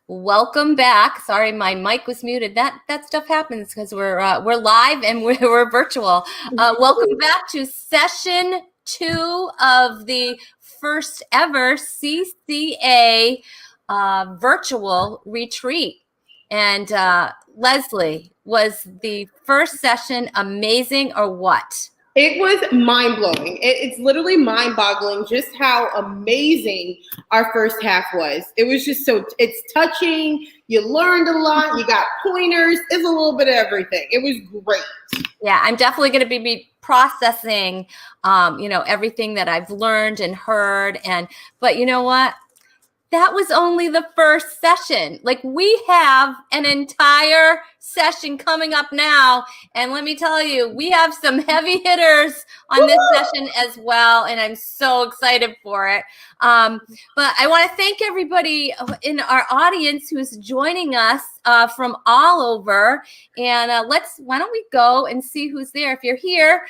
Welcome back. Sorry, my mic was muted. That stuff happens because we're live and we're virtual. Welcome back to session 2 of the first ever CCA virtual retreat. And Leslie, was the first session amazing or what? It was mind-blowing. It's literally mind-boggling just how amazing our first half was. It was just it's touching. You learned a lot. You got pointers. It's a little bit of everything. It was great. Yeah, I'm definitely going to be processing, everything that I've learned and heard. But you know what? That was only the first session. Like, we have an entire session coming up now. And let me tell you, we have some heavy hitters on this session as well. And I'm so excited for it. But I want to thank everybody in our audience who's joining us from all over. And why don't we go and see who's there? If you're here,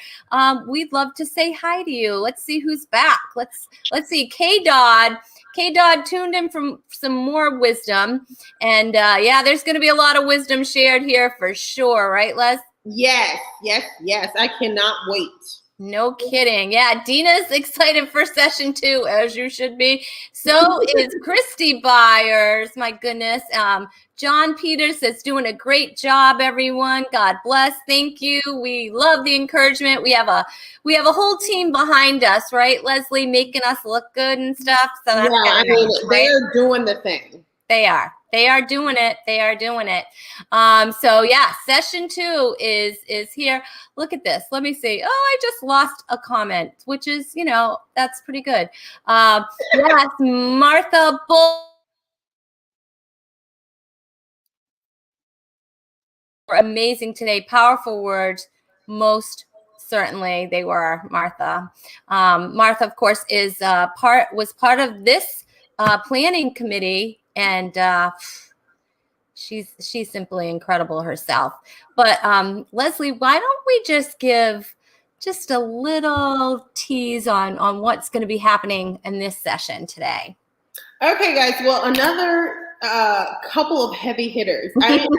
we'd love to say hi to you. Let's see who's back. Let's see. K-Dodd tuned in from some more wisdom. And there's going to be a lot of wisdom shared here for sure. Right, Les? Yes. I cannot wait. No kidding. Yeah, Dina's excited for session 2, as you should be. So is Christy Byers. My goodness. John Peters says, doing a great job, everyone. God bless. Thank you. We love the encouragement. We have a whole team behind us, right, Leslie, making us look good and stuff. So that's they're doing the thing. They are doing it. Session 2 is here. Look at this. Let me see. Oh, I just lost a comment, which is, that's pretty good. Yes, Martha Bull. Amazing today. Powerful words. Most certainly they were, Martha. Martha, of course, was part of this planning committee. And she's simply incredible herself. But Leslie, why don't we just give just a little tease on what's going to be happening in this session today? Okay, guys. Well, another couple of heavy hitters. I didn't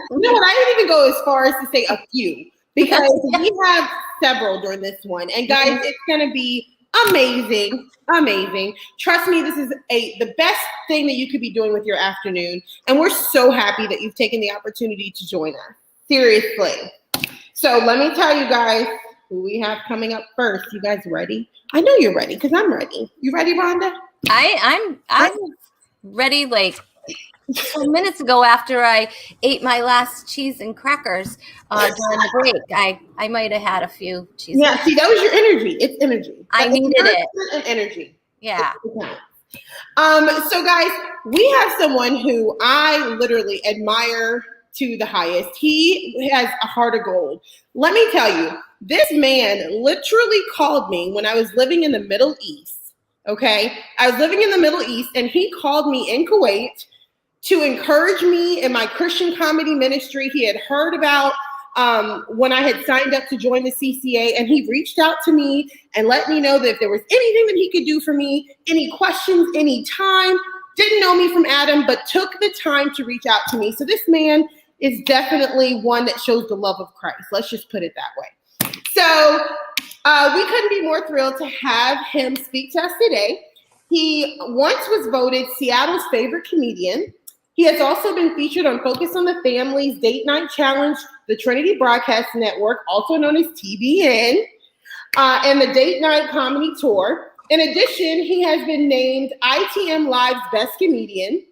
even go as far as to say a few because we have several during this one. And guys, it's going to be amazing. Trust me, this is the best thing that you could be doing with your afternoon. And we're so happy that you've taken the opportunity to join us. Seriously. So let me tell you guys who we have coming up first. You guys ready? I know you're ready because I'm ready. You ready, Rhonda? I'm ready like 10 minutes ago after I ate my last cheese and crackers during the break. I might have had a few cheese. Yeah, see, that was your energy. It's energy. I needed it. And energy. Yeah. So guys, we have someone who I literally admire to the highest. He has a heart of gold. Let me tell you, this man literally called me when I was living in the Middle East. Okay. I was living in the Middle East and he called me in Kuwait to encourage me in my Christian comedy ministry. He had heard about when I had signed up to join the CCA, and he reached out to me and let me know that if there was anything that he could do for me, any questions, any time, didn't know me from Adam, but took the time to reach out to me. So this man is definitely one that shows the love of Christ. Let's just put it that way. So we couldn't be more thrilled to have him speak to us today. He once was voted Seattle's favorite comedian. He has also been featured on Focus on the Family's Date Night Challenge, the Trinity Broadcast Network, also known as TBN, and the Date Night Comedy Tour. In addition, he has been named ITM Live's Best Comedian.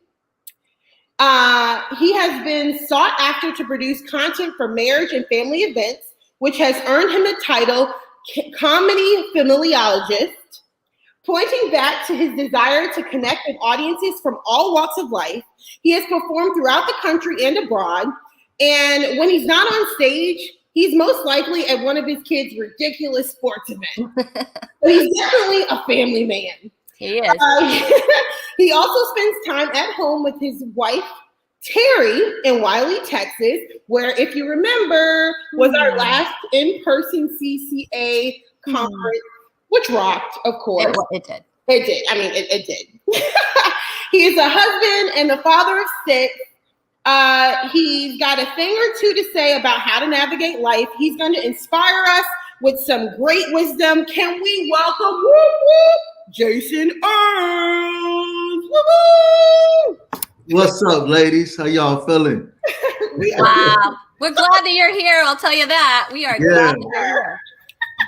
He has been sought after to produce content for marriage and family events, which has earned him the title Comedy Familiologist. Pointing back to his desire to connect with audiences from all walks of life, he has performed throughout the country and abroad. And when he's not on stage, he's most likely at one of his kids' ridiculous sports events. So he's definitely a family man. He is. He also spends time at home with his wife, Terry, in Wiley, Texas, where, if you remember, was our last in-person CCA conference. Which rocked, of course. It did. It did. I mean, it did. He is a husband and the father of 6. He's got a thing or two to say about how to navigate life. He's going to inspire us with some great wisdom. Can we welcome Jason Earls? Woo-woo! What's up, ladies? How y'all feeling? Wow. We're glad that you're here. I'll tell you that. We are glad that you're here.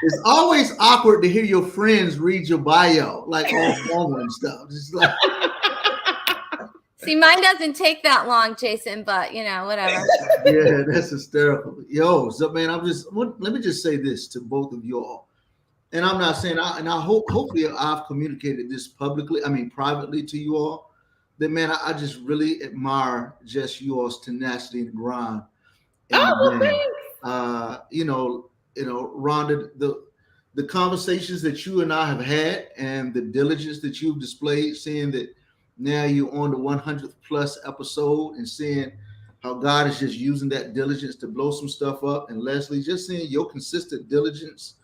It's always awkward to hear your friends read your bio, like all formal and stuff. It's like, see, mine doesn't take that long, Jason, but whatever. Yeah, that's hysterical. Yo, so man, let me just say this to both of y'all. And I'm not saying hopefully I've communicated this privately to you all. That man, I just really admire just yours tenacity and grind. And Rhonda, the conversations that you and I have had and the diligence that you've displayed, seeing that now you're on the 100th plus episode and seeing how God is just using that diligence to blow some stuff up. And Leslie, just seeing your consistent diligence,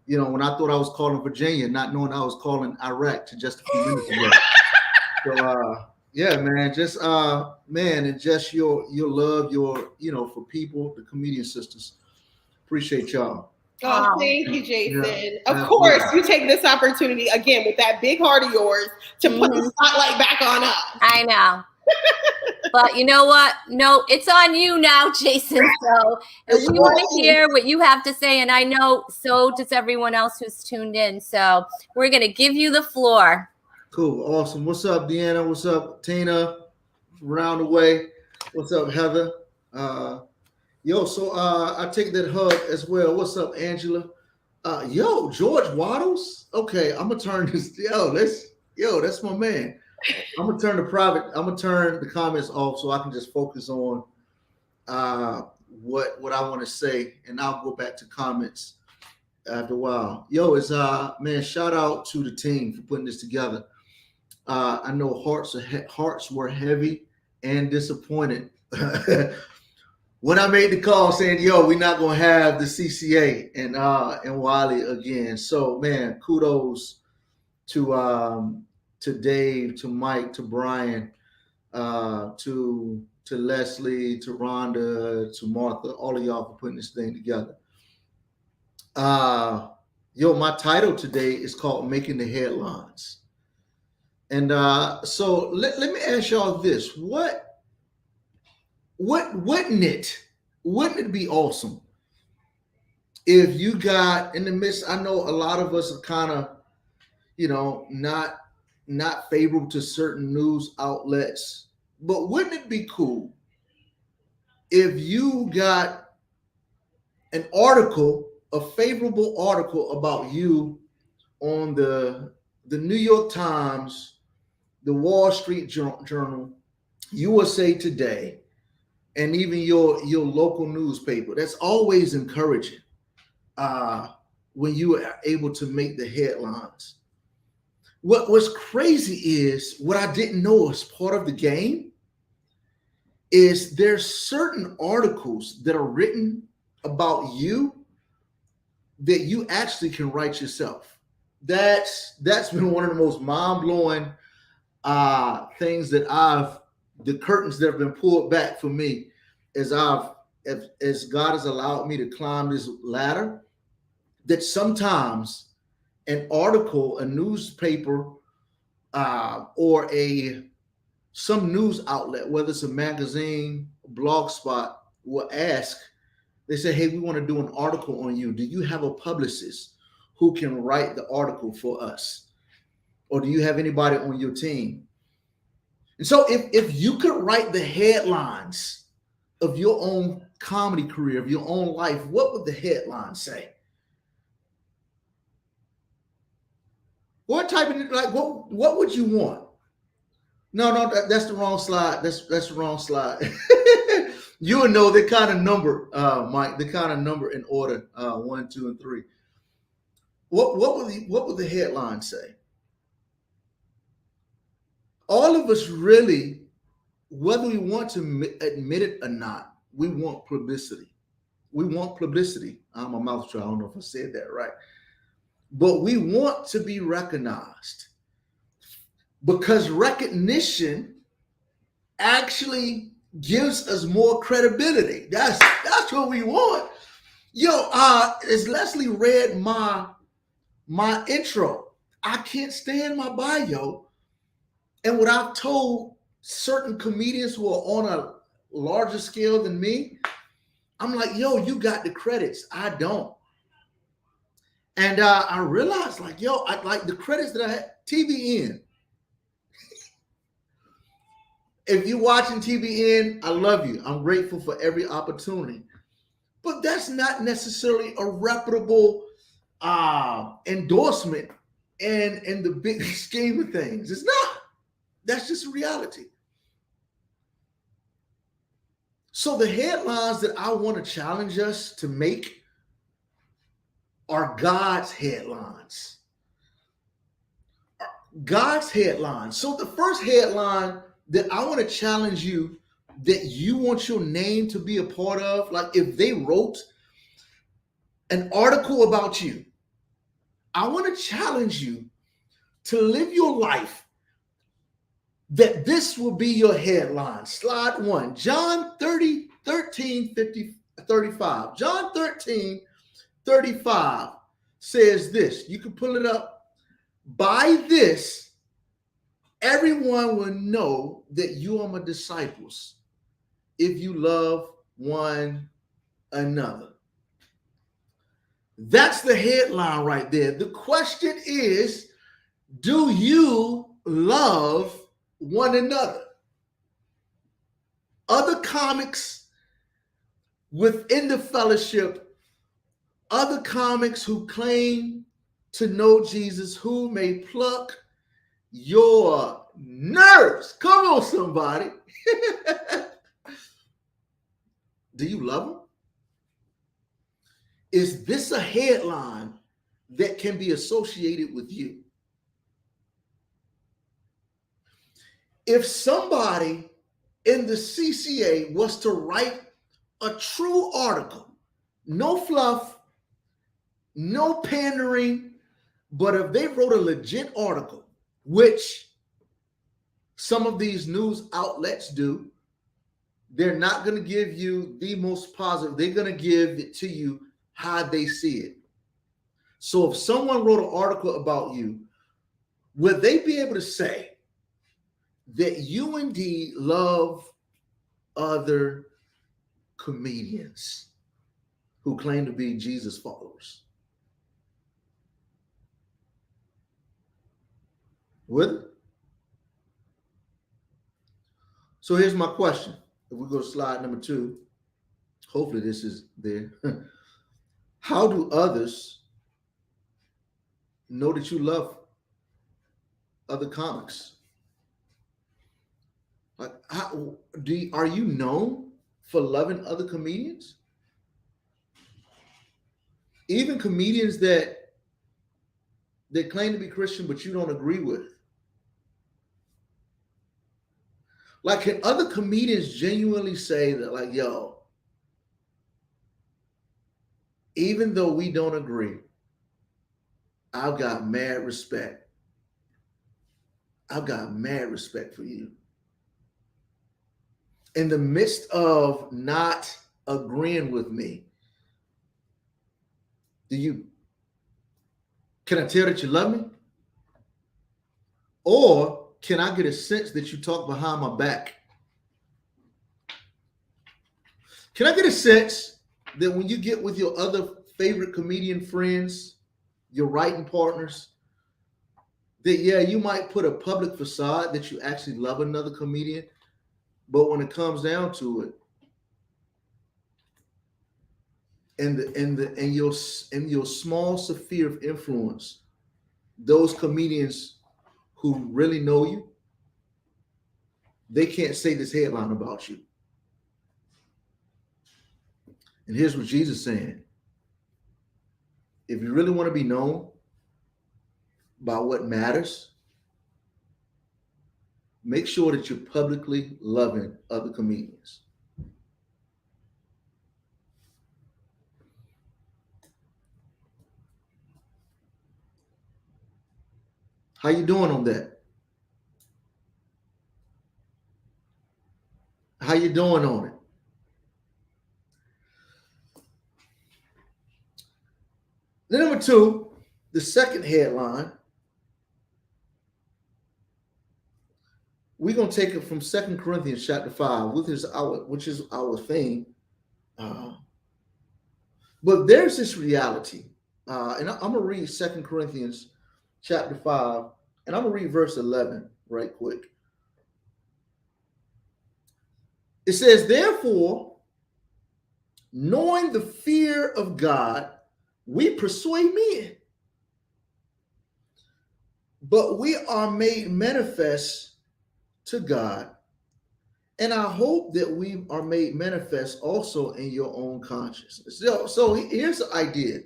when I thought I was calling Virginia, not knowing I was calling Iraq to just a few minutes ago. So, yeah, man, just and just your love, for people, the comedian sisters. Appreciate y'all. Oh, thank you, Jason. Yeah, of course, you take this opportunity again with that big heart of yours to put the spotlight back on us. I know. But you know what? No, it's on you now, Jason. So we want to hear what you have to say. And I know so does everyone else who's tuned in. So we're going to give you the floor. Cool. Awesome. What's up, Deanna? What's up, Tina? Round the way. What's up, Heather? So I take that hug as well. What's up, Angela? George Waddles. Okay, I'm gonna turn this. That's my man. I'm gonna turn the comments off so I can just focus on what I want to say, and I'll go back to comments after a while. Shout out to the team for putting this together. I know hearts were heavy and disappointed when I made the call saying, we're not going to have the CCA and Wiley again. So, man, kudos to Dave, to Mike, to Brian, to Leslie, to Rhonda, to Martha, all of y'all for putting this thing together. My title today is called Making the Headlines. And so let me ask y'all this. Wouldn't it be awesome if you got in the midst? I know a lot of us are kind of, not favorable to certain news outlets, but wouldn't it be cool if you got an article, a favorable article about you on the New York Times, the Wall Street Journal, USA Today, and even your local newspaper? That's always encouraging when you are able to make the headlines. What's crazy is what I didn't know as part of the game is there's certain articles that are written about you that you actually can write yourself. That's been one of the most mind-blowing things that the curtains that have been pulled back for me as God has allowed me to climb this ladder, that sometimes an article, a newspaper, or some news outlet, whether it's a magazine, a blog spot, will ask, they say, hey, we want to do an article on you. Do you have a publicist who can write the article for us? Or do you have anybody on your team? And so if you could write the headlines of your own comedy career, of your own life, what would the headline say? What type of, what would you want? No, that's the wrong slide. That's the wrong slide. You would know the kind of number, Mike, the kind of number in order, 1, 2, and 3. What would the headline say? All of us really, whether we want to admit it or not, we want publicity. We want publicity. I'm a mouth dry. I don't know if I said that right. But we want to be recognized because recognition actually gives us more credibility. That's what we want. Yo, as Leslie read my intro, I can't stand my bio. And what I've told certain comedians who are on a larger scale than me, I'm like, yo, you got the credits. I don't. And I realized, like, yo, I like the credits that I had. TBN. If you're watching TBN, I love you. I'm grateful for every opportunity. But that's not necessarily a reputable endorsement in the big scheme of things. It's not. That's just reality. So the headlines that I want to challenge us to make are God's headlines. God's headlines. So the first headline that I want to challenge you, that you want your name to be a part of, like if they wrote an article about you, I want to challenge you to live your life that this will be your headline. Slide 1, John 13, 35. John 13, 35 says this. You can pull it up. By this, everyone will know that you are my disciples if you love one another. That's the headline right there. The question is, do you love one another? Other comics within the fellowship, other comics who claim to know Jesus, who may pluck your nerves. Come on, somebody. Do you love them? Is this a headline that can be associated with you? If somebody in the CCA was to write a true article, no fluff, no pandering, but if they wrote a legit article, which some of these news outlets do, they're not going to give you the most positive. They're going to give it to you how they see it. So if someone wrote an article about you, would they be able to say that you indeed love other comedians who claim to be Jesus followers? Would it? So here's my question. If we go to slide number 2, hopefully this is there. How do others know that you love other comics? Like, are you known for loving other comedians? Even comedians that claim to be Christian, but you don't agree with. Like, can other comedians genuinely say that, like, yo, even though we don't agree, I've got mad respect. I've got mad respect for you. In the midst of not agreeing with me, can I tell that you love me? Or can I get a sense that you talk behind my back? Can I get a sense that when you get with your other favorite comedian friends, your writing partners, that, yeah, you might put a public facade that you actually love another comedian, but when it comes down to it, and your small sphere of influence, those comedians who really know you, they can't say this headline about you. And here's what Jesus is saying. If you really want to be known by what matters, make sure that you're publicly loving other comedians. How you doing on that? How you doing on it? Then number 2, the second headline, we're going to take it from 2 Corinthians chapter 5, which is our theme. But there's this reality. And I'm going to read 2 Corinthians chapter 5, and I'm going to read verse 11 right quick. It says, therefore, knowing the fear of God, we persuade men. But we are made manifest to God, and I hope that we are made manifest also in your own consciousness. So here's the idea.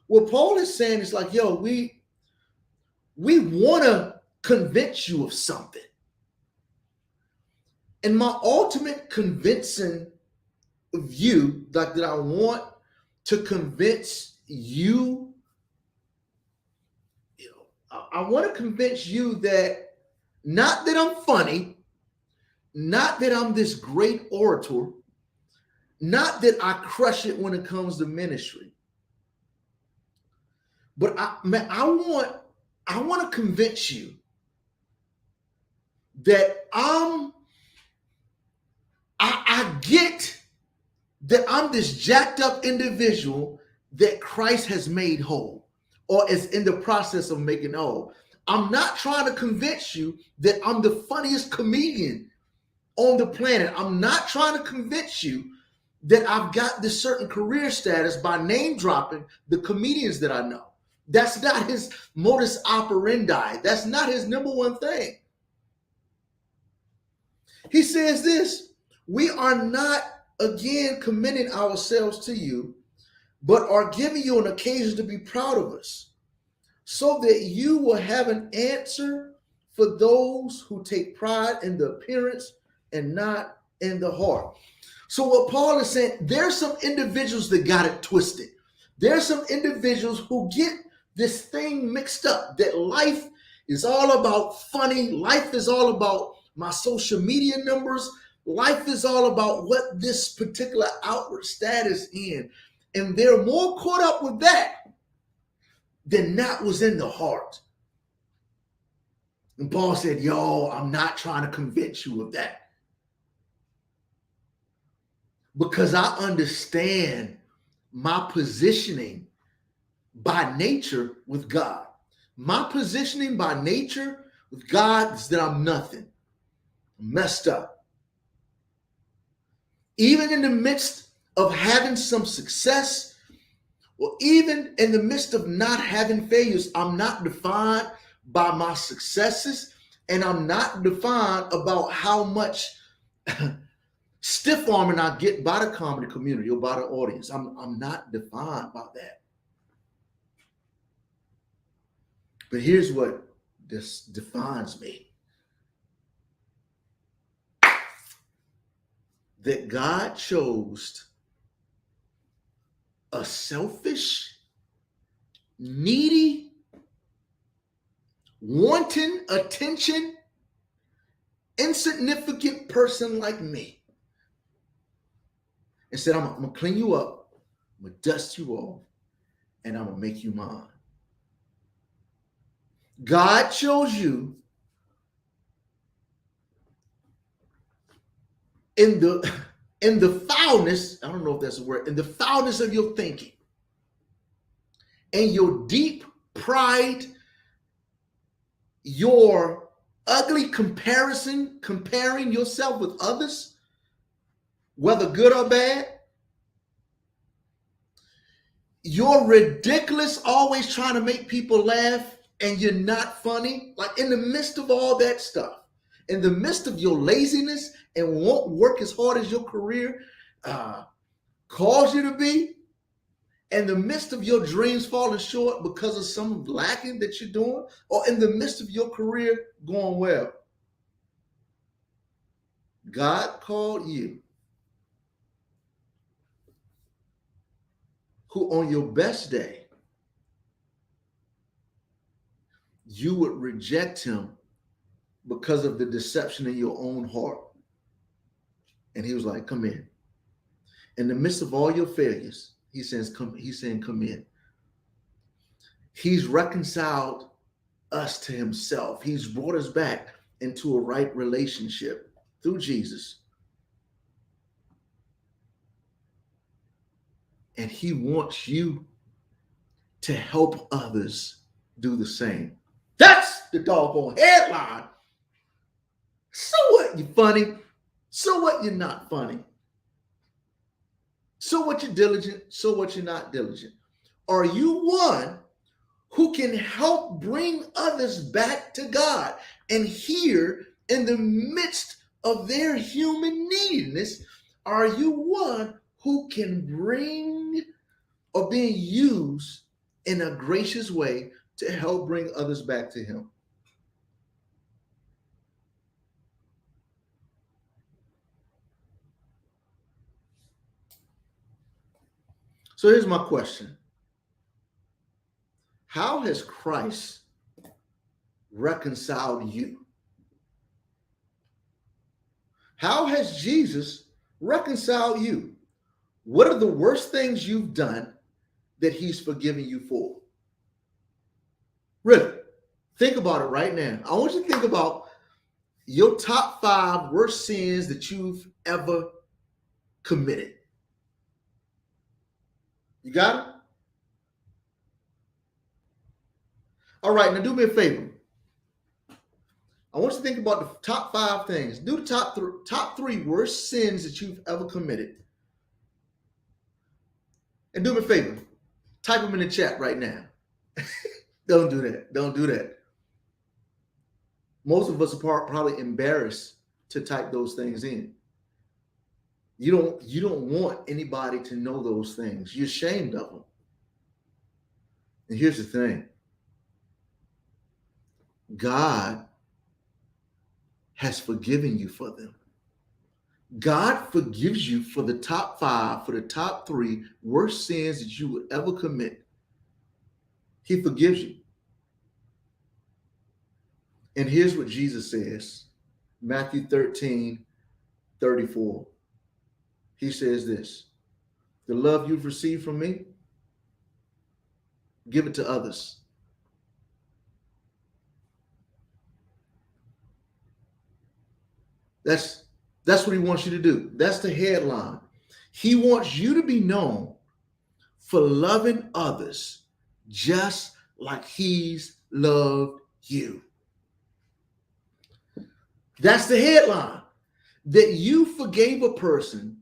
What Paul is saying is like, yo, we want to convince you of something. And my ultimate convincing of you, like that I want to convince you, I want to convince you that not that I'm funny, not that I'm this great orator, not that I crush it when it comes to ministry, but I want to convince you that I get that I'm this jacked up individual that Christ has made whole, or is in the process of making whole. I'm not trying to convince you that I'm the funniest comedian on the planet. I'm not trying to convince you that I've got this certain career status by name dropping the comedians that I know. That's not his modus operandi. That's not his number one thing. He says this, we are not again commending ourselves to you, but are giving you an occasion to be proud of us, so that you will have an answer for those who take pride in the appearance and not in the heart. So what Paul is saying, there's some individuals that got it twisted. There's some individuals who get this thing mixed up, that life is all about funny. Life is all about my social media numbers. Life is all about what this particular outward status in. And they're more caught up with that than that was in the heart. And Paul said, yo, I'm not trying to convince you of that. Because I understand my positioning by nature with God. My positioning by nature with God is that I'm nothing. I'm messed up. Even in the midst of having some success, or even in the midst of not having failures, I'm not defined by my successes, and I'm not defined about how much stiff arming I get by the comedy community or by the audience. I'm not defined by that. But here's what this defines me. That God chose a selfish, needy, wanting attention, insignificant person like me, and said, I'm going to clean you up, I'm going to dust you off, and I'm going to make you mine. God chose you in the foulness, I don't know if that's a word, in the foulness of your thinking and your deep pride, your ugly comparing yourself with others, whether good or bad, you're ridiculous, always trying to make people laugh, and you're not funny. Like in the midst of all that stuff, in the midst of your laziness and won't work as hard as your career calls you to be, in the midst of your dreams falling short because of some lacking that you're doing, or in the midst of your career going well, God called you, who on your best day, you would reject him because of the deception in your own heart. And he was like, come in. In the midst of all your failures, he's saying, come in. He's reconciled us to himself. He's brought us back into a right relationship through Jesus. And he wants you to help others do the same. That's the doggone headline. So what, you funny? So what, you're not funny? So what, you're diligent? So what, you're not diligent? Are you one who can help bring others back to God? And here, in the midst of their human neediness, are you one who can bring or being used in a gracious way to help bring others back to him? So here's my question. How has Christ reconciled you? How has Jesus reconciled you? What are the worst things you've done that he's forgiven you for? Really, think about it right now. I want you to think about your top 5 worst sins that you've ever committed. You got it? All right, now do me a favor. I want you to think about the top 5 things. Do the top 3 worst sins that you've ever committed. And do me a favor. Type them in the chat right now. Don't do that. Don't do that. Most of us are probably embarrassed to type those things in. You don't want anybody to know those things. You're ashamed of them. And here's the thing. God has forgiven you for them. God forgives you for the top 5, for the top 3 worst sins that you would ever commit. He forgives you. And here's what Jesus says, Matthew 13:34. He says this, the love you've received from me, give it to others. That's what he wants you to do. That's the headline. He wants you to be known for loving others just like he's loved you. That's the headline. That you forgave a person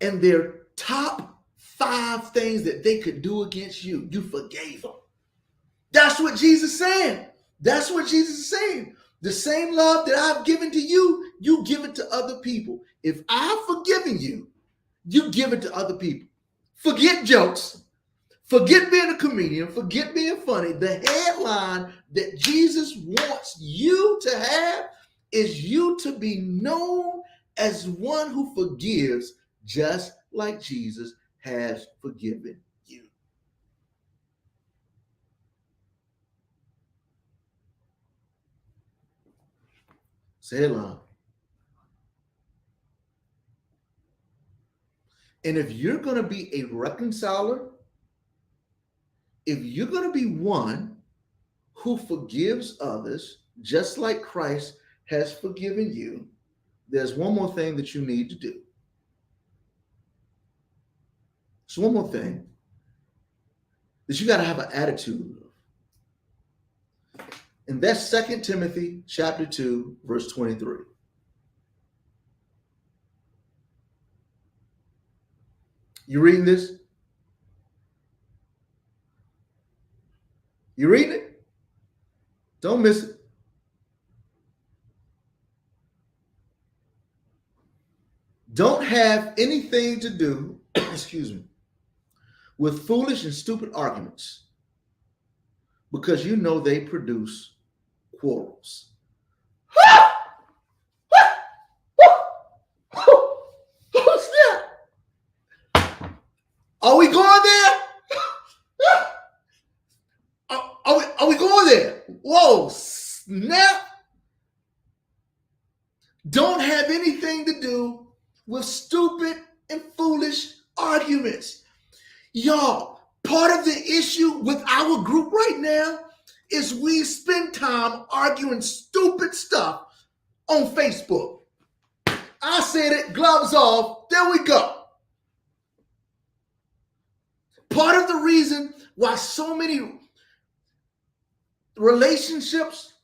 and their top 5 things that they could do against you, you forgave them. That's what Jesus said. That's what Jesus is saying. The same love that I've given to you, you give it to other people. If I've forgiven you, you give it to other people. Forget jokes. Forget being a comedian. Forget being funny. The headline that Jesus wants you to have is you to be known as one who forgives just like Jesus has forgiven you. Say it loud. And if you're going to be a reconciler, if you're going to be one who forgives others, just like Christ has forgiven you, there's one more thing that you need to do. So one more thing that you got to have an attitude of. And that's 2 Timothy chapter 2, verse 23. You reading this? You reading it? Don't miss it. Don't have anything to do, excuse me, with foolish and stupid arguments, because you know they produce quarrels. What's that? Are we going there? Are we going there? Whoa, snap. Don't have have anything to do with stupid and foolish arguments. Y'all, part of the issue with our group right now is we spend time arguing stupid stuff on Facebook. I said it, gloves off, there we go. Part of the reason why so many relationships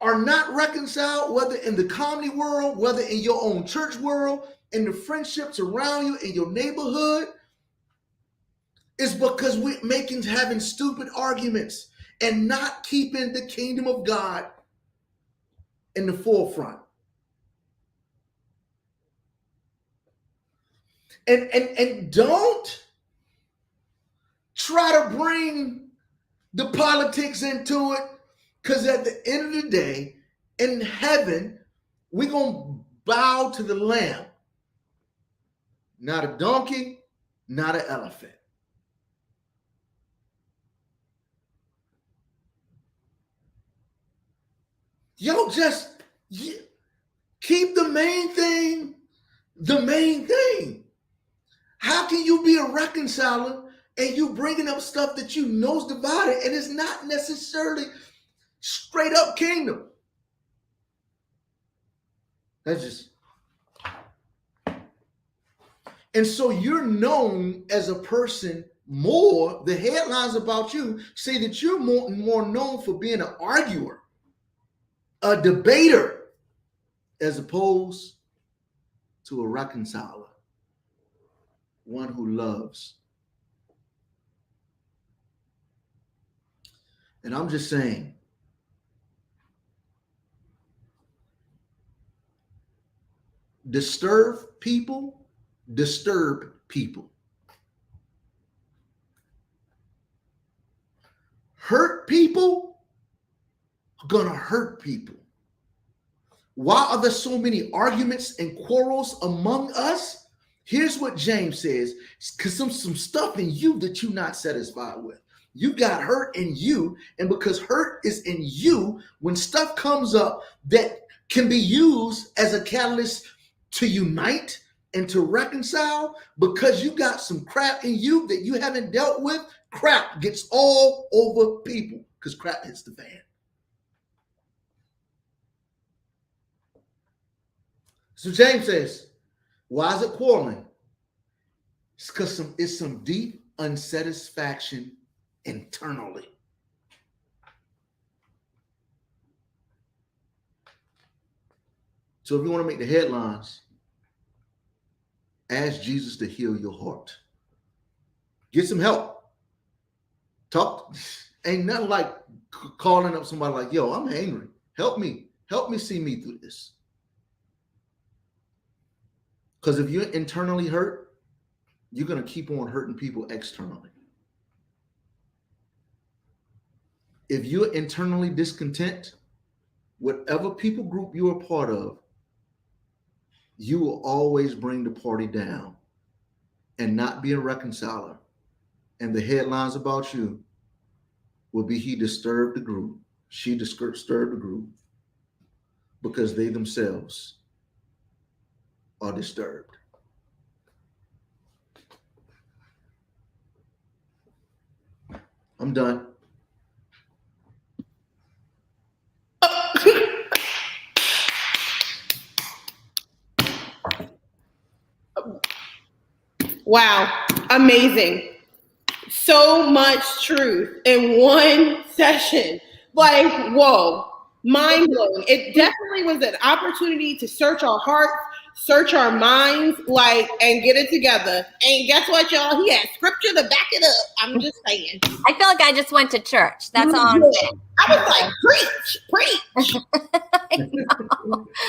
are not reconciled, whether in the comedy world, whether in your own church world, in the friendships around you, in your neighborhood, is because we're having stupid arguments and not keeping the kingdom of God in the forefront. And don't try to bring the politics into it, because at the end of the day, in heaven, we're going to bow to the Lamb. Not a donkey, not an elephant. Just keep the main thing the main thing. How can you be a reconciler and you bringing up stuff that you know is divided and it's not necessarily straight up kingdom? That's just... And so you're known as a person more, the headlines about you say that you're more known for being an arguer, a debater, as opposed to a reconciler, one who loves. And I'm just saying, disturb people. Hurt people are gonna hurt people. Why are there so many arguments and quarrels among us? Here's what James says, because some stuff in you that you're not satisfied with. You got hurt in you, and because hurt is in you, when stuff comes up that can be used as a catalyst to unite and to reconcile, because you got some crap in you that you haven't dealt with, crap gets all over people because crap hits the fan. So James says, why is it quarreling? It's because it's some deep unsatisfaction internally. So if you want to make the headlines, ask Jesus to heal your heart. Get some help. Talk. Ain't nothing like calling up somebody like, yo, I'm angry. Help me. Help me see me through this. Because if you're internally hurt, you're going to keep on hurting people externally. If you're internally discontent, whatever people group you're a part of, you will always bring the party down and not be a reconciler. And the headlines about you will be he disturbed the group, she disturbed the group, because they themselves are disturbed. I'm done. Wow, amazing. So much truth in one session. Like, whoa, mind blowing. It definitely was an opportunity to search our hearts, search our minds, and get it together. And guess what, y'all? He had scripture to back it up. I'm just saying. I feel like I just went to church. That's all I'm saying. I was like, preach.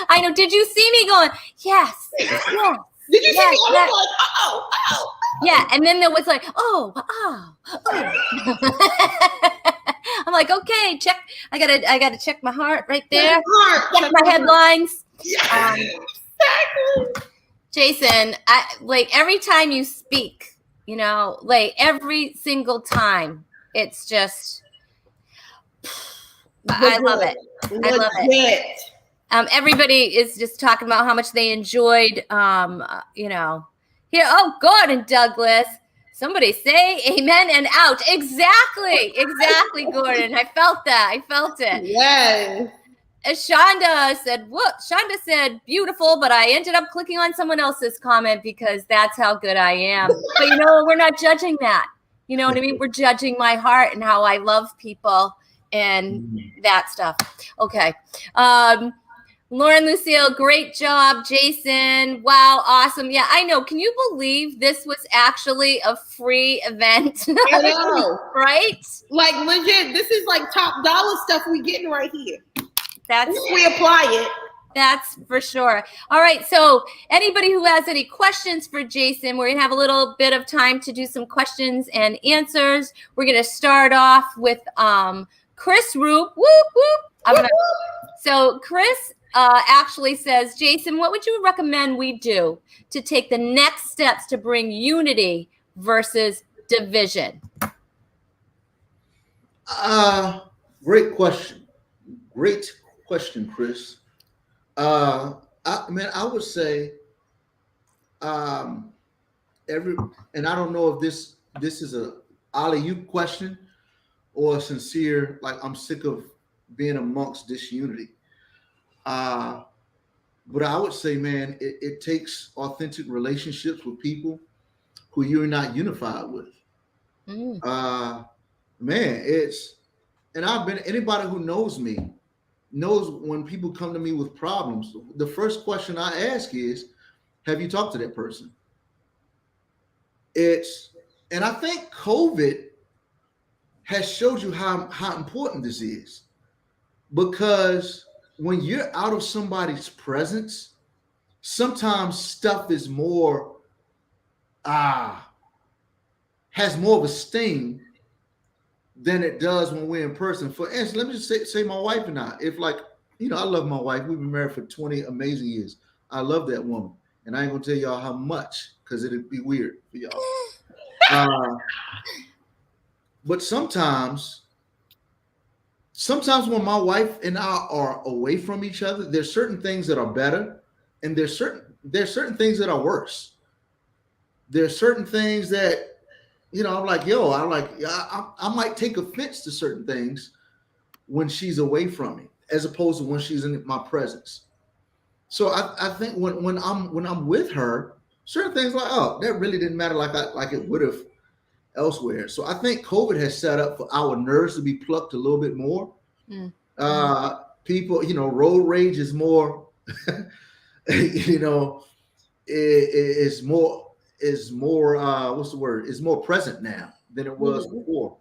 I know. Did you see me going, yes. Did you see me? I was like, oh. Yeah, and then there was like, oh. I'm like, okay, check. I gotta check my heart right there. Check my headlines. Yeah. Exactly. Jason, every time you speak, every single time, it's just, I love it. Everybody is just talking about how much they enjoyed, here. Oh, Gordon Douglas. Somebody say amen and out. Exactly, Gordon. I felt that. I felt it. Yes. As Shonda said, what? Shonda said, beautiful, but I ended up clicking on someone else's comment because that's how good I am. But we're not judging that. You know what I mean? We're judging my heart and how I love people and that stuff. Okay. Lauren Lucille, great job. Jason, wow, awesome. Yeah, I know. Can you believe this was actually a free event? I know. Right? Like legit, this is like top dollar stuff we getting right here. That's if we apply it. That's for sure. All right. So anybody who has any questions for Jason, we're going to have a little bit of time to do some questions and answers. We're going to start off with Chris Roop. Whoop, whoop. So Chris actually says, Jason, what would you recommend we do to take the next steps to bring unity versus division? Great question. Great question, Chris. I would say and I don't know if this is a alley-oop question or a sincere, like I'm sick of being amongst disunity. But I would say, man, it takes authentic relationships with people who you're not unified with. Anybody who knows me knows when people come to me with problems, the first question I ask is, have you talked to that person? And I think COVID has showed you how important this is, because when you're out of somebody's presence, sometimes stuff is more, has more of a sting than it does when we're in person. For instance, let me just say my wife and I, I love my wife. We've been married for 20 amazing years. I love that woman. And I ain't gonna tell y'all how much, because it'd be weird for y'all. But sometimes when my wife and I are away from each other, there's certain things that are better, and there's certain things that are worse. There's certain things that, I'm like, I might take offense to certain things when she's away from me, as opposed to when she's in my presence. So I think when I'm with her, certain things like, oh, that really didn't matter like it would have elsewhere. So I think COVID has set up for our nerves to be plucked a little bit more. People, road rage is more, is more what's the word? Is more present now than it was before.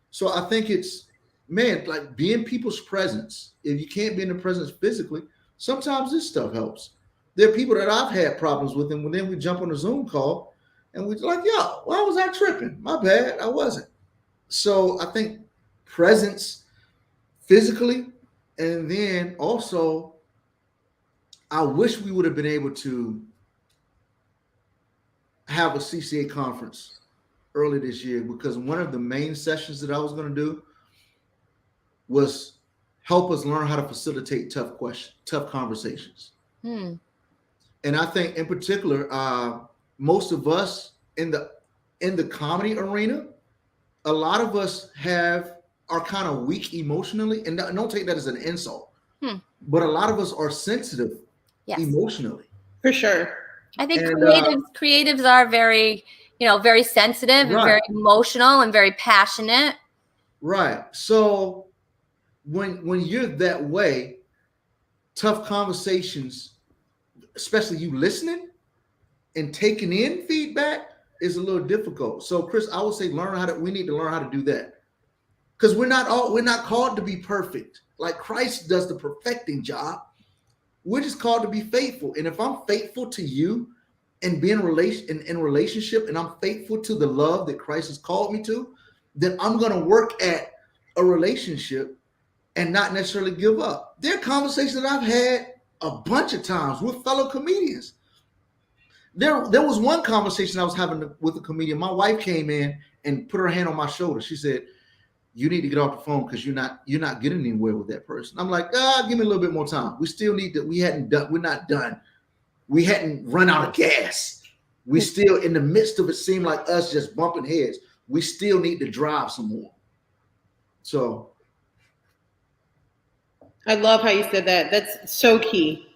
So I think it's, man, like, be in people's presence. If you can't be in the presence physically, sometimes this stuff helps. There are people that I've had problems with, and then we jump on a Zoom call and we're like, yo, why was I tripping? My bad, I wasn't. So I think presence physically, and then also I wish we would have been able to have a CCA conference early this year, because one of the main sessions that I was going to do was help us learn how to facilitate tough conversations. And I think in particular, most of us in the comedy arena, a lot of us are kind of weak emotionally, and don't take that as an insult, but a lot of us are sensitive emotionally. For sure. I think creatives are very, very sensitive and very emotional and very passionate. Right. So when you're that way, tough conversations, especially you listening and taking in feedback, is a little difficult. So Chris, I would say we need to learn how to do that. Because we're not called to be perfect. Like Christ does the perfecting job. We're just called to be faithful. And if I'm faithful to you and being in relationship, and I'm faithful to the love that Christ has called me to, then I'm going to work at a relationship and not necessarily give up. There are conversations that I've had a bunch of times with fellow comedians. There was one conversation I was having with a comedian. My wife came in and put her hand on my shoulder. She said, you need to get off the phone because you're not getting anywhere with that person. I'm like, give me a little bit more time. We still need to, we're not done. We hadn't run out of gas. We still in the midst of it seemed like us just bumping heads. We still need to drive some more. So I love how you said that. That's so key.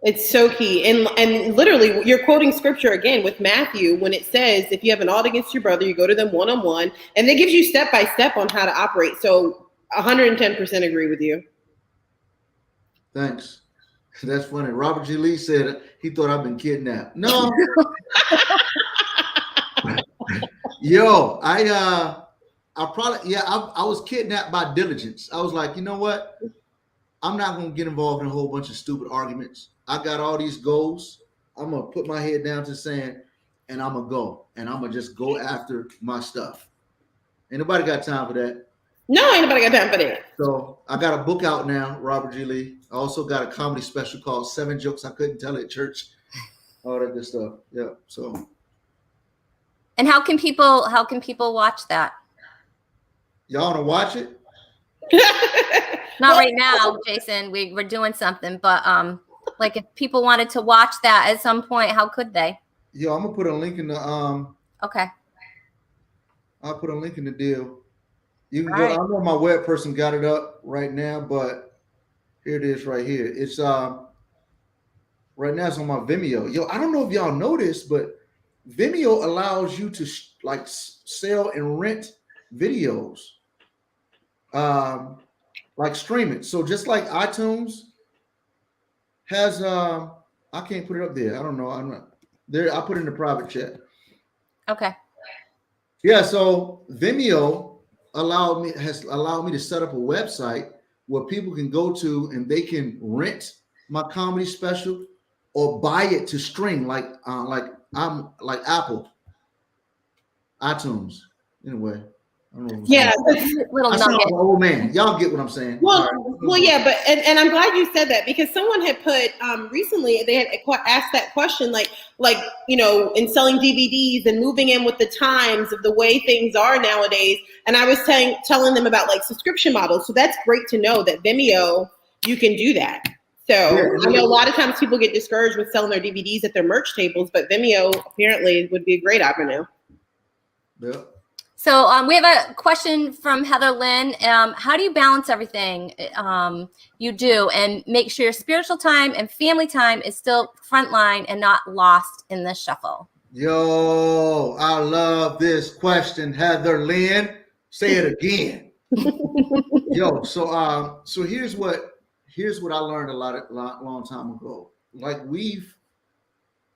It's so key. And literally, you're quoting scripture again with Matthew when it says, if you have an ought against your brother, you go to them one-on-one. And it gives you step by step on how to operate. So 110% agree with you. Thanks. That's funny. Robert G. Lee said he thought I've been kidnapped. No. Yo, I was kidnapped by diligence. I was like, you know what? I'm not going to get involved in a whole bunch of stupid arguments. I got all these goals. I'm going to put my head down to the sand and I'm going to go. And I'm going to just go after my stuff. Ain't nobody got time for that. No, ain't nobody got time for that. So I got a book out now, Robert G. Lee. I also got a comedy special called 7 Jokes I Couldn't Tell at Church. All that good stuff. Yeah. So. And how can people watch that? Y'all want to watch it? Not right now, Jason. We're doing something, but like if people wanted to watch that at some point, how could they? Yo, I'm gonna put a link in the Okay. I'll put a link in the deal. You can All go. right. I know my web person got it up right now, but here it is right here. It's right now it's on my Vimeo. Yo, I don't know if y'all know this, but Vimeo allows you to sell and rent videos. Like stream it. So just like iTunes has I can't put it up there. I don't know. I'm not there. I put it in the private chat. Okay. Yeah, so Vimeo has allowed me to set up a website where people can go to and they can rent my comedy special or buy it to stream like Apple, iTunes. Anyway. Yeah, little I sound like nugget. an old man. Y'all get what I'm saying. Well, yeah, but and I'm glad you said that because someone had put recently they had asked that question like in selling DVDs and moving in with the times of the way things are nowadays, and I was telling them about like subscription models. So that's great to know that Vimeo you can do that. So I know a lot of times people get discouraged with selling their DVDs at their merch tables, but Vimeo apparently would be a great avenue. Yeah. So we have a question from Heather Lynn. How do you balance everything you do and make sure your spiritual time and family time is still frontline and not lost in the shuffle? Yo, I love this question, Heather Lynn. Say it again. Yo, so here's what I learned a long time ago. Like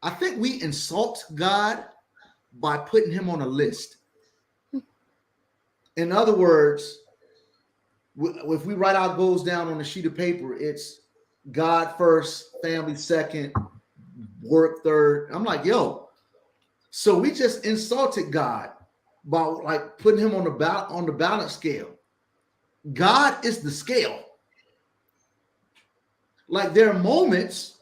I think we insult God by putting him on a list. In other words, if we write our goals down on a sheet of paper, it's God first, family second, work third. I'm like, yo, so we just insulted God by like putting him on the balance scale. God is the scale. Like there are moments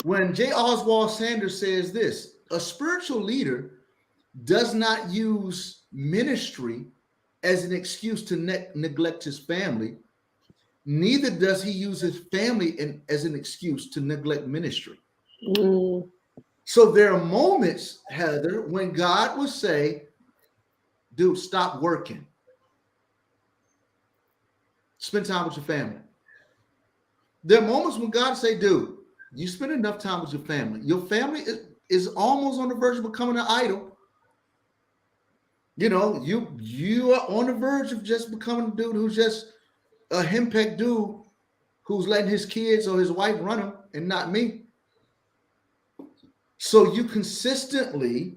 when J. Oswald Sanders says this: a spiritual leader does not use ministry as an excuse to neglect his family. Neither does he use his family as an excuse to neglect ministry. Mm. So there are moments, Heather, when God will say, dude, stop working. Spend time with your family. There are moments when God say, dude, you spend enough time with your family. Your family is almost on the verge of becoming an idol. You know, you are on the verge of just becoming a dude who's just a henpecked dude who's letting his kids or his wife run him and not me. So you consistently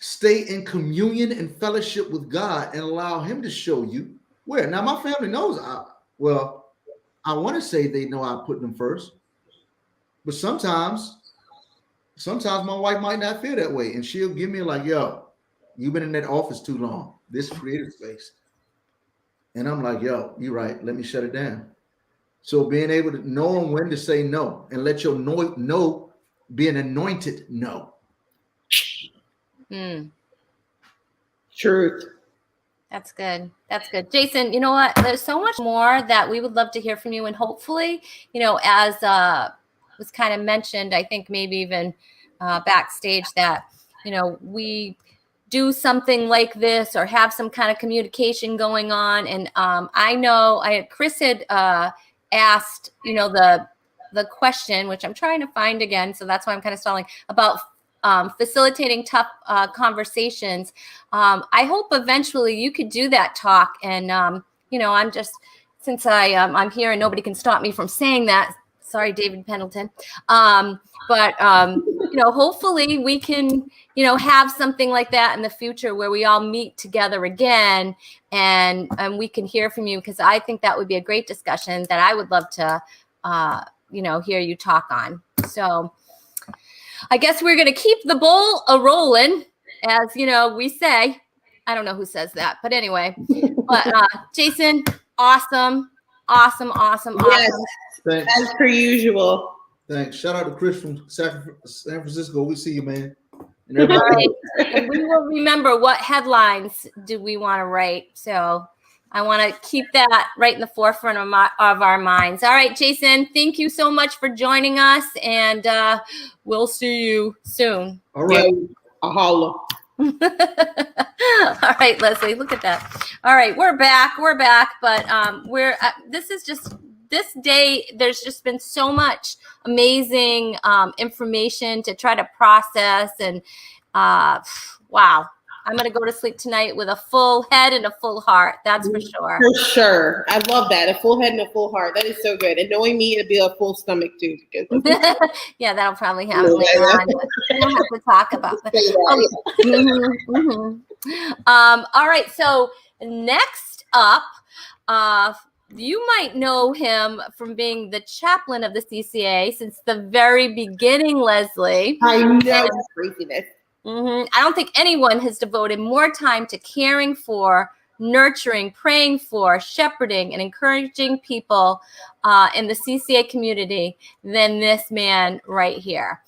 stay in communion and fellowship with God and allow him to show you where. Now, my family knows, I want to say they know I put them first, but sometimes my wife might not feel that way and she'll give me like, yo, you've been in that office too long, this creative space. And I'm like, yo, you're right. Let me shut it down. So being able to know when to say no and let your no be an anointed no. Truth. That's good. That's good. Jason, you know what? There's so much more that we would love to hear from you. And hopefully, as was kind of mentioned, I think maybe even backstage that, we do something like this or have some kind of communication going on. And I know Chris had asked, the question, which I'm trying to find again. So that's why I'm kind of stalling, about facilitating tough conversations. I hope eventually you could do that talk. And, I'm just, since I'm here and nobody can stop me from saying that. Sorry, David Pendleton. But hopefully we can, have something like that in the future where we all meet together again and we can hear from you, because I think that would be a great discussion that I would love to, hear you talk on. So I guess we're going to keep the ball a-rolling, as, we say. I don't know who says that, but anyway. But Jason, awesome. Yes, Thanks. as per usual. Thanks. Shout out to Chris from San Francisco. We see you, man. And all right. And we will remember what headlines do we want to write. So I want to keep that right in the forefront of our minds. All right, Jason, thank you so much for joining us, and we'll see you soon. All right. Yeah, a holla. All right, Leslie, look at that. All right, we're back, but this is just this day. There's just been so much amazing information to try to process, and wow. I'm going to go to sleep tonight with a full head and a full heart. That's for sure. For sure. I love that. A full head and a full heart. That is so good. And knowing me, it'll be a full stomach too. Yeah, that'll probably happen later on. We don't have to talk about that. All right. So next up, you might know him from being the chaplain of the CCA since the very beginning, Leslie. I know. It's craziness. I don't think anyone has devoted more time to caring for, nurturing, praying for, shepherding, and encouraging people in the CCA community than this man right here.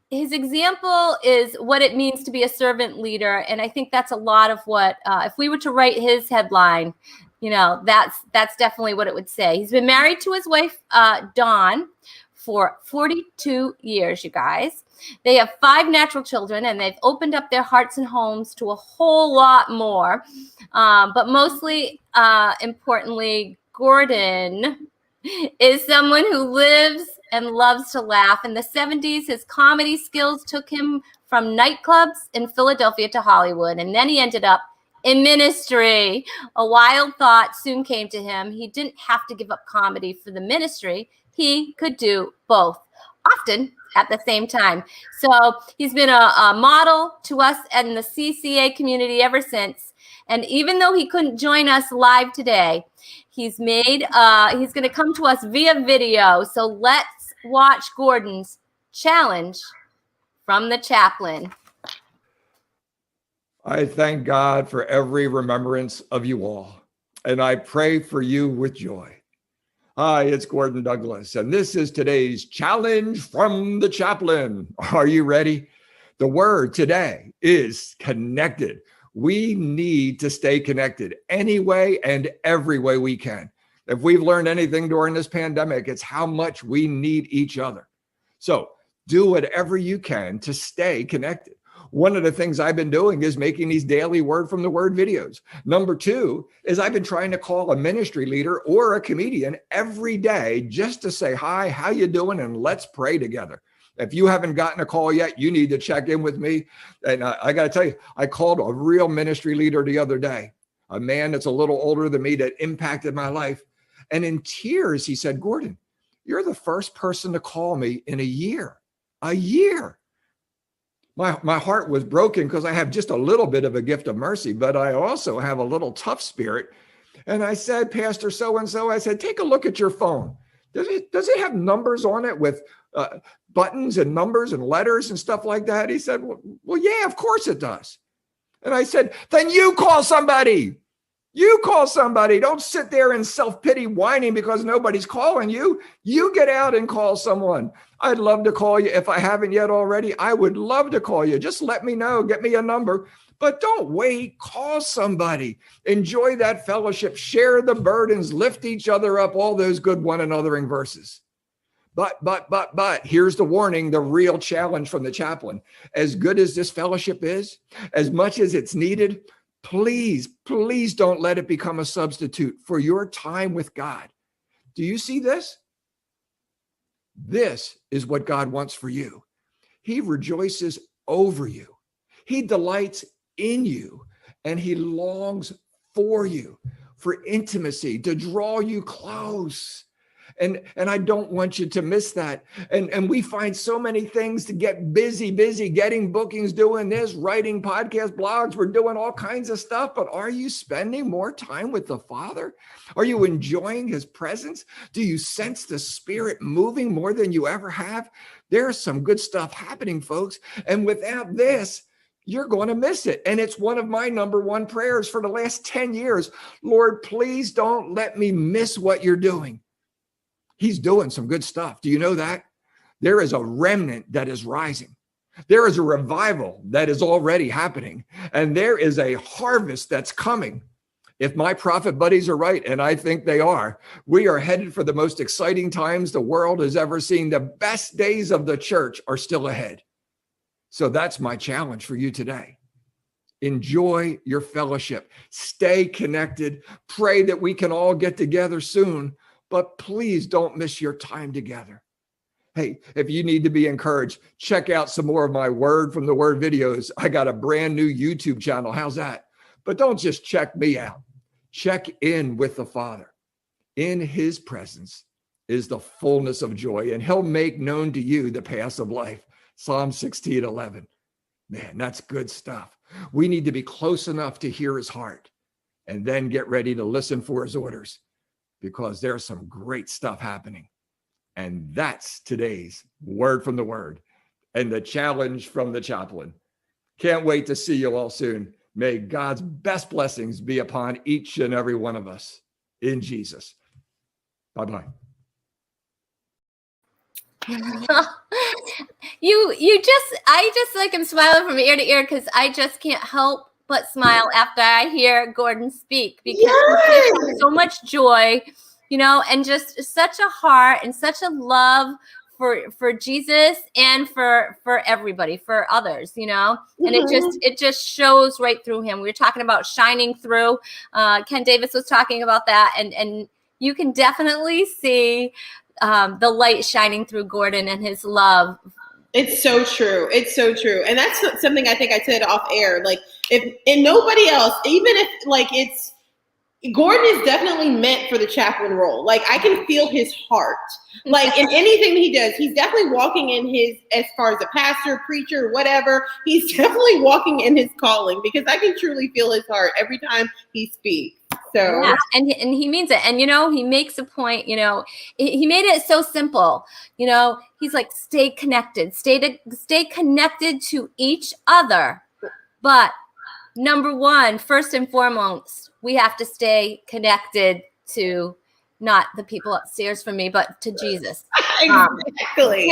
His example is what it means to be a servant leader, and I think that's a lot of what, if we were to write his headline, that's definitely what it would say. He's been married to his wife, Dawn, for 42 years, you guys. They have 5 natural children, and they've opened up their hearts and homes to a whole lot more. But mostly, importantly, Gordon is someone who lives and loves to laugh. In the 70s, his comedy skills took him from nightclubs in Philadelphia to Hollywood, and then he ended up in ministry. A wild thought soon came to him. He didn't have to give up comedy for the ministry. He could do both, often at the same time. So he's been a model to us and the CCA community ever since. And even though he couldn't join us live today, he's going to come to us via video. So let's watch Gordon's challenge from the chaplain. I thank God for every remembrance of you all, and I pray for you with joy. Hi, it's Gordon Douglas, and this is today's challenge from the chaplain. Are you ready? The word today is connected. We need to stay connected any way and every way we can. If we've learned anything during this pandemic, it's how much we need each other. So do whatever you can to stay connected. One of the things I've been doing is making these daily word from the word videos. Number 2 is I've been trying to call a ministry leader or a comedian every day just to say, hi, how you doing? And let's pray together. If you haven't gotten a call yet, you need to check in with me. And I got to tell you, I called a real ministry leader the other day, a man that's a little older than me that impacted my life. And in tears, he said, Gordon, you're the first person to call me in a year. A year. My heart was broken because I have just a little bit of a gift of mercy, but I also have a little tough spirit. And I said, Pastor so-and-so, I said, take a look at your phone. Does it have numbers on it with buttons and numbers and letters and stuff like that? He said, well, yeah, of course it does. And I said, then you call somebody. You call somebody. Don't sit there in self-pity whining because nobody's calling you. You get out and call someone. I'd love to call you. If I haven't yet already, I would love to call you. Just let me know. Get me a number. But don't wait. Call somebody. Enjoy that fellowship. Share the burdens. Lift each other up. All those good one anothering verses. But here's the warning, the real challenge from the chaplain. As good as this fellowship is, as much as it's needed, please don't let it become a substitute for your time with God. Do you see this? This is what God wants for you. He rejoices over you. He delights in you, and he longs for you, for intimacy, to draw you close. And I don't want you to miss that. And we find so many things to get busy, getting bookings, doing this, writing podcast blogs. We're doing all kinds of stuff. But are you spending more time with the Father? Are you enjoying his presence? Do you sense the Spirit moving more than you ever have? There's some good stuff happening, folks. And without this, you're going to miss it. And it's one of my number one prayers for the last 10 years. Lord, please don't let me miss what you're doing. He's doing some good stuff. Do you know that? There is a remnant that is rising. There is a revival that is already happening. And there is a harvest that's coming. If my prophet buddies are right, and I think they are, we are headed for the most exciting times the world has ever seen. The best days of the church are still ahead. So that's my challenge for you today. Enjoy your fellowship. Stay connected. Pray that we can all get together soon. But please don't miss your time together. Hey, if you need to be encouraged, check out some more of my Word from the Word videos. I got a brand new YouTube channel. How's that? But don't just check me out. Check in with the Father. In his presence is the fullness of joy, and he'll make known to you the paths of life. Psalm 16:11. Man, that's good stuff. We need to be close enough to hear his heart and then get ready to listen for his orders, because there's some great stuff happening. And that's today's Word from the Word and the challenge from the chaplain. Can't wait to see you all soon. May God's best blessings be upon each and every one of us in Jesus. Bye-bye. I just like am smiling from ear to ear because I just can't help but smile after I hear Gordon speak, because he has so much joy, and just such a heart and such a love for Jesus and for everybody, for others, and it just shows right through him. We were talking about shining through. Ken Davis was talking about that, and you can definitely see the light shining through Gordon and his love. It's so true. It's so true. And that's something I think I said off air. Like, and nobody else, even if Gordon is definitely meant for the chaplain role. Like, I can feel his heart. Like, in anything that he does, he's definitely walking in as far as a pastor, preacher, whatever, he's definitely walking in his calling, because I can truly feel his heart every time he speaks. So yeah, and he means it. And, he makes a point, he made it so simple. He's like, stay connected, stay connected to each other. But number one, first and foremost, we have to stay connected to not the people upstairs from me, but to Jesus. Exactly.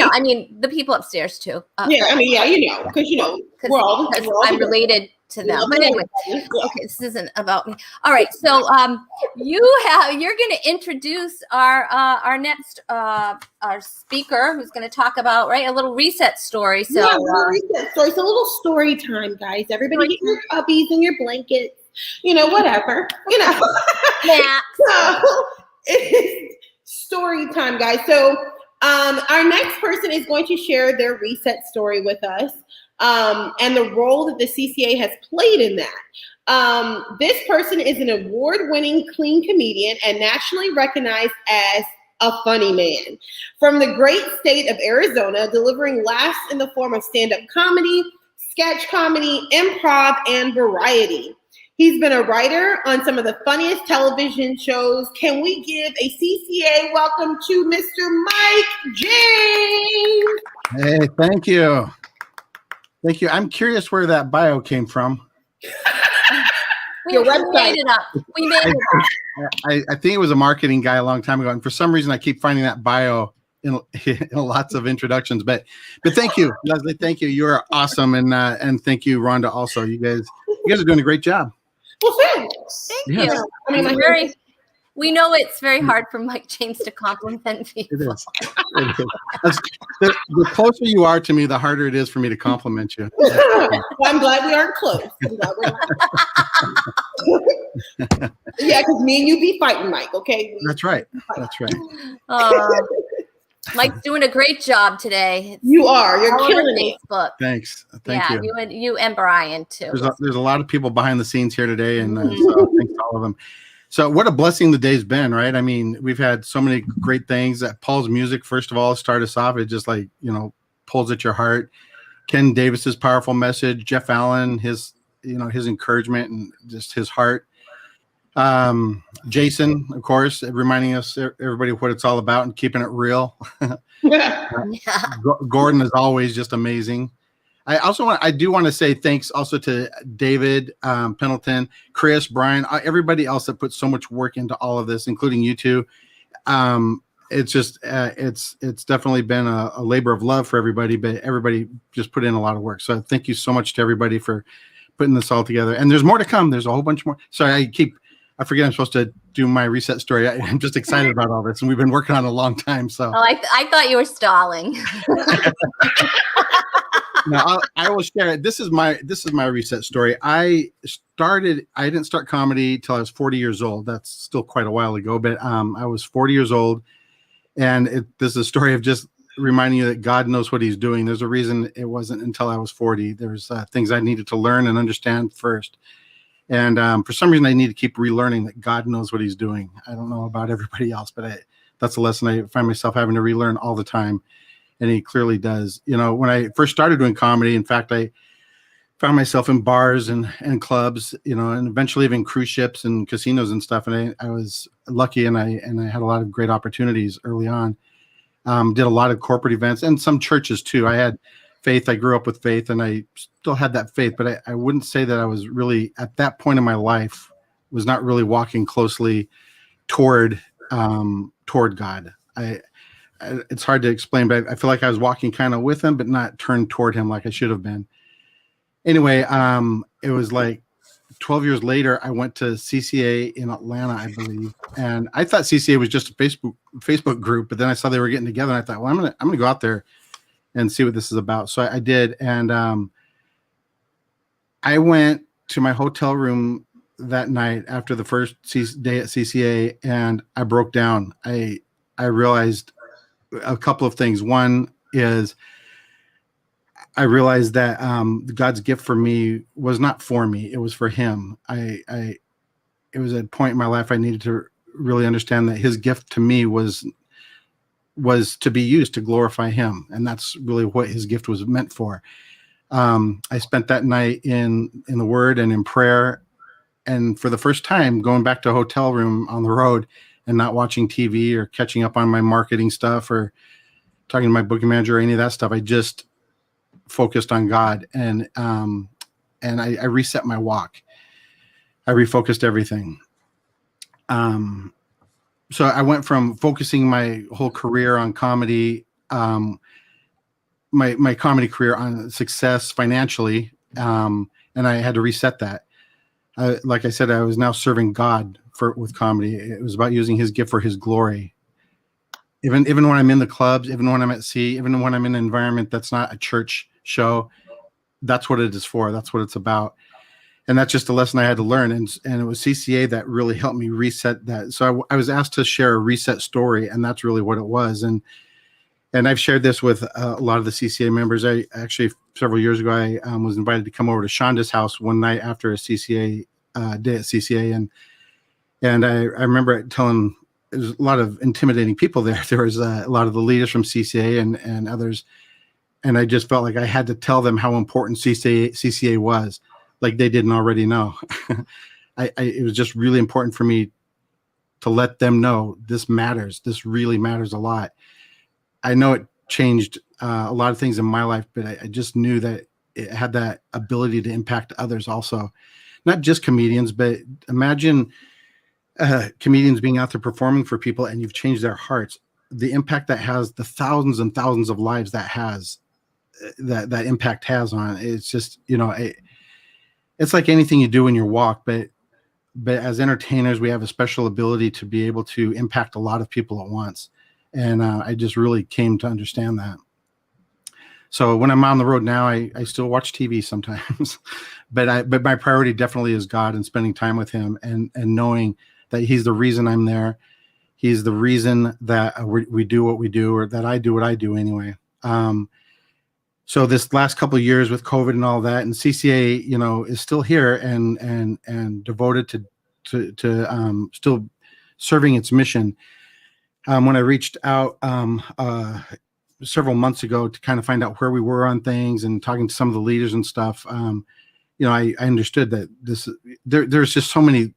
The people upstairs too. Because we're all I'm related to them. But anyway, okay, this isn't about me. All right, so you're going to introduce our next our speaker, who's going to talk about a little reset story. So a little reset story. It's a little story time, guys. Everybody get your puppies and your blankets. Whatever. Yeah. So it's story time, guys. So our next person is going to share their reset story with us, and the role that the CCA has played in that. This person is an award-winning clean comedian and nationally recognized as a funny man from the great state of Arizona, delivering laughs in the form of stand-up comedy, sketch comedy, improv, and variety. He's been a writer on some of the funniest television shows. Can we give a CCA welcome to Mr. Mike James? Hey, thank you. Thank you. I'm curious where that bio came from. We made it up. We made it up. I think it was a marketing guy a long time ago, and for some reason I keep finding that bio in lots of introductions. But thank you, Leslie. Thank you. You are awesome, and thank you, Rhonda. Also, you guys are doing a great job. Well, thanks. Thank you. I mean, we know it's very hard for Mike James to compliment people. It is. The closer you are to me, the harder it is for me to compliment you. well, I'm glad we aren't close. Yeah, because me and you be fighting, Mike. Okay. That's right. That's right. Mike's doing a great job today. You are. You're all killing over Facebook. Thanks. Thank you. You and Brian too. There's a lot of people behind the scenes here today, and so thanks to all of them. So what a blessing the day's been, right? I mean, we've had so many great things. Paul's music, first of all, start us off. It just like, pulls at your heart. Ken Davis's powerful message, Jeff Allen, his encouragement and just his heart. Jason, of course, reminding us, everybody, what it's all about and keeping it real. Gordon is always just amazing. I do want to say thanks also to David, Pendleton, Chris, Brian, everybody else that put so much work into all of this, including you two. It's just, it's definitely been a labor of love for everybody, but everybody just put in a lot of work. So thank you so much to everybody for putting this all together. And there's more to come. There's a whole bunch more. Sorry, I forget I'm supposed to do my reset story. I'm just excited about all this, and we've been working on it a long time. So I thought you were stalling. No, I will share it. This is my reset story. I didn't start comedy till I was 40 years old. That's still quite a while ago, but I was 40 years old, and this is a story of just reminding you that God knows what he's doing. There's a reason it wasn't until I was 40. There's things I needed to learn and understand first. And for some reason, I need to keep relearning that God knows what he's doing. I don't know about everybody else, but that's a lesson I find myself having to relearn all the time. And he clearly does. When I first started doing comedy, in fact, I found myself in bars and clubs, and eventually even cruise ships and casinos and stuff. And I was lucky, and I had a lot of great opportunities early on. Did a lot of corporate events and some churches too. I had faith. I grew up with faith, and I still had that faith. But I wouldn't say that I was really, at that point in my life, was not really walking closely toward God. It's hard to explain, but I feel like I was walking kind of with him, but not turned toward him like I should have been. Anyway, it was like 12 years later, I went to CCA in Atlanta, I believe. And I thought CCA was just a Facebook group, but then I saw they were getting together, and I thought, well, I'm gonna go out there and see what this is about. So I did. And I went to my hotel room that night after the first day at CCA, and I broke down. I realized a couple of things. One is I realized that God's gift for me was not for me; it was for him. It was a point in my life I needed to really understand that his gift to me was to be used to glorify him, and that's really what his gift was meant for. I spent that night in the Word and in prayer, and for the first time, going back to a hotel room on the road and not watching TV or catching up on my marketing stuff or talking to my booking manager or any of that stuff. I just focused on God, and I reset my walk. I refocused everything. So I went from focusing my whole career on comedy, my comedy career on success financially, and I had to reset that. Like I said, I was now serving God with comedy. It was about using his gift for his glory. Even when I'm in the clubs, even when I'm at sea, even when I'm in an environment that's not a church show, that's what it is for. That's what it's about. And that's just a lesson I had to learn. And it was CCA that really helped me reset that. So I was asked to share a reset story, and that's really what it was. And I've shared this with a lot of the CCA members. I actually, several years ago, I was invited to come over to Shonda's house one night after a CCA day at CCA. And I remember telling, there's a lot of intimidating people there. There was a lot of the leaders from CCA and others. And I just felt like I had to tell them how important CCA was, like they didn't already know. It was just really important for me to let them know this matters. This really matters a lot. I know it changed a lot of things in my life, but I just knew that it had that ability to impact others also. not just comedians, but imagine comedians being out there performing for people and you've changed their hearts. The impact that has, the thousands and thousands of lives that has, that impact has on, it's just, it's like anything you do in your walk, but as entertainers, we have a special ability to be able to impact a lot of people at once. And I just really came to understand that. So when I'm on the road now, I still watch TV sometimes, but my priority definitely is God and spending time with him and knowing that he's the reason I'm there. He's the reason that we do what we do, or that I do what I do anyway. So this last couple of years with COVID and all that, and CCA, is still here and devoted to still serving its mission. When I reached out several months ago to kind of find out where we were on things and talking to some of the leaders and stuff, I understood that there's just so many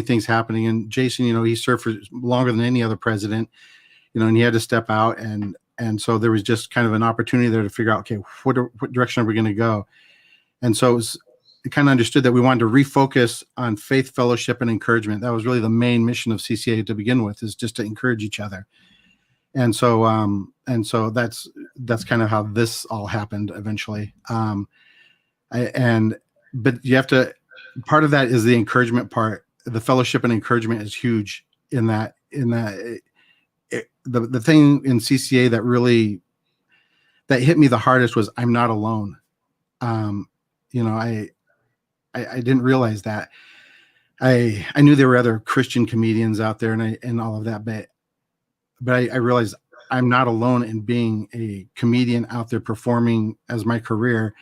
things happening. And Jason, he served for longer than any other president, and he had to step out, and so there was just kind of an opportunity there to figure out, okay, what direction are we going to go? And so it kind of understood that we wanted to refocus on faith, fellowship, and encouragement. That was really the main mission of CCA to begin with, is just to encourage each other. And so that's kind of how this all happened eventually. But you have to, part of that is the encouragement part. The fellowship and encouragement is huge in that. The thing in CCA that hit me the hardest was I'm not alone. I didn't realize that. I knew there were other Christian comedians out there and all of that, but I realized I'm not alone in being a comedian out there performing as my career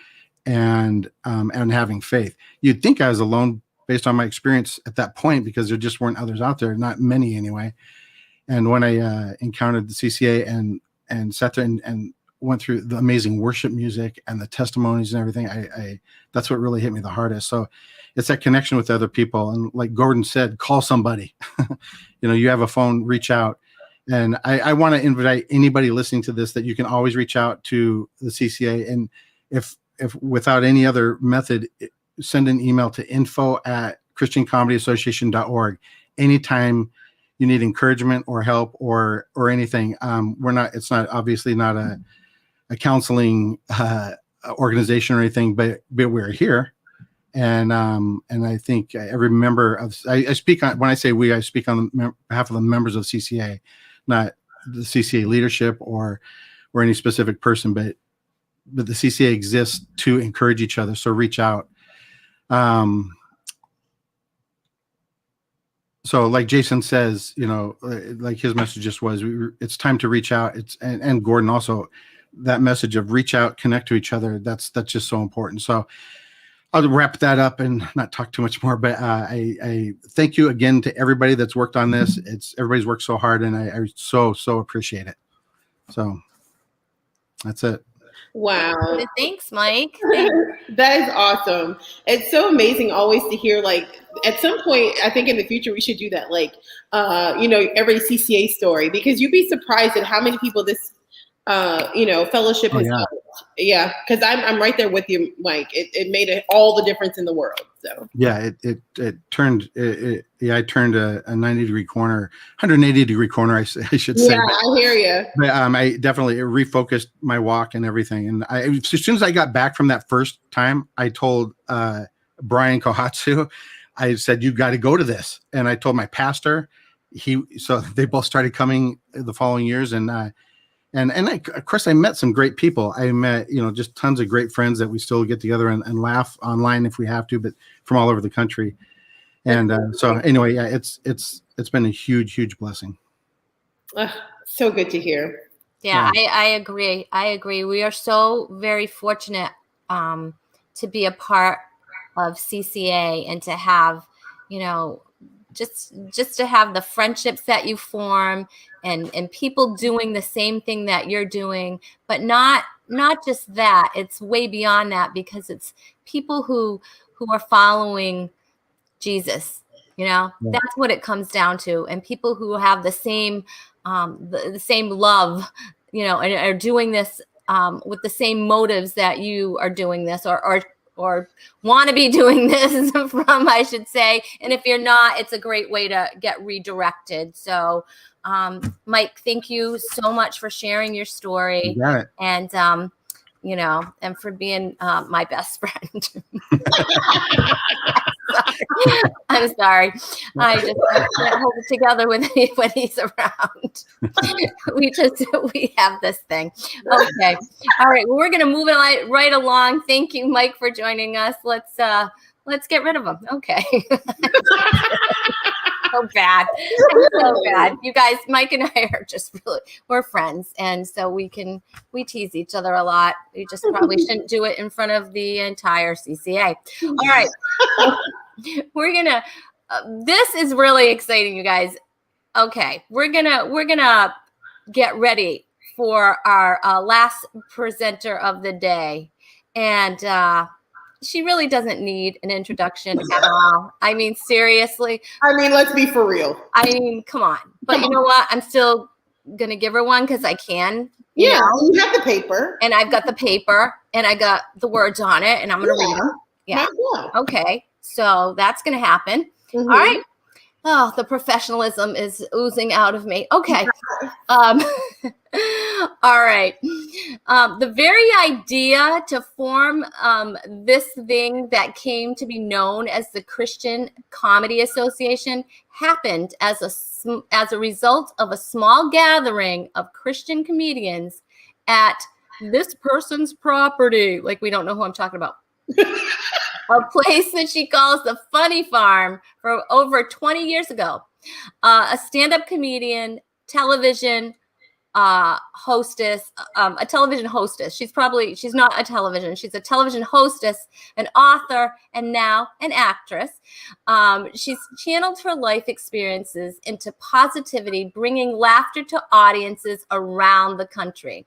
and having faith. You'd think I was alone based on my experience at that point, because there just weren't others out there, not many anyway. And when I encountered the CCA and sat there and went through the amazing worship music and the testimonies and everything, I that's what really hit me the hardest. So it's that connection with other people. And like Gordon said, call somebody. You have a phone, reach out. And I want to invite anybody listening to this that you can always reach out to the CCA. And if without any other method, send an email to info@christiancomedyassociation.org. Anytime you need encouragement or help or anything. It's not obviously not a counseling organization or anything, but we're here. And I think every member of, I speak on, when I say we, I speak on behalf of the members of CCA, not the CCA leadership or any specific person, but the CCA exists to encourage each other. So reach out. So like Jason says, like his message just was, it's time to reach out. And Gordon also, that message of reach out, connect to each other. That's just so important. So I'll wrap that up and not talk too much more, but I thank you again to everybody that's worked on this. Everybody's worked so hard, and I so appreciate it. So that's it. Wow. Thanks, Mike. That is awesome. It's so amazing always to hear, like, at some point, I think in the future we should do that, like, every CCA story, because you'd be surprised at how many people this, fellowship has helped. Yeah, because I'm right there with you, Mike. It made all the difference in the world. So yeah, it turned. I turned a 90-degree corner, 180-degree corner. I should say. Yeah, I hear you. But I definitely refocused my walk and everything. And as soon as I got back from that first time, I told Brian Kohatsu, I said, "You got to go to this." And I told my pastor. So they both started coming the following years, and of course, I met some great people. I met, just tons of great friends that we still get together and laugh online if we have to, but from all over the country. And so anyway, yeah, it's been a huge blessing. So good to hear. Yeah, I agree. We are so very fortunate to be a part of CCA and to have, just to have the friendships that you form and people doing the same thing that you're doing, but not just that. It's way beyond that, because it's people who are following Jesus. That's what it comes down to, and people who have the same the same love, and are doing this with the same motives that you are doing this, or or want to be doing this from, I should say. And if you're not, it's a great way to get redirected. So, Mike, thank you so much for sharing your story. You got it. And, and for being my best friend. I'm sorry. I just can't hold it together when he's around. we have this thing. Okay. All right. Well, we're going to move it right along. Thank you, Mike, for joining us. Let's get rid of him. Okay. So bad. So bad. You guys, Mike and I are just we're friends. And so we tease each other a lot. We just probably shouldn't do it in front of the entire CCA. All right. We're going to, this is really exciting, you guys. Okay. We're going to get ready for our last presenter of the day. And, she really doesn't need an introduction at all. I mean, seriously. I mean, let's be for real. I mean, come on. But you know what? I'm still going to give her one because I can. Yeah, you have the paper. And I've got the paper and I got the words on it and I'm going to read them. Yeah. Okay. So that's going to happen. Mm-hmm. All right. Oh, the professionalism is oozing out of me. Okay. All right. The very idea to form this thing that came to be known as the Christian Comedy Association happened as a result of a small gathering of Christian comedians at this person's property. Like, we don't know who I'm talking about. A place that she calls the Funny Farm for over 20 years ago. A stand-up comedian, television hostess, a television hostess. She's not a television. She's a television hostess, an author, and now an actress. She's channeled her life experiences into positivity, bringing laughter to audiences around the country.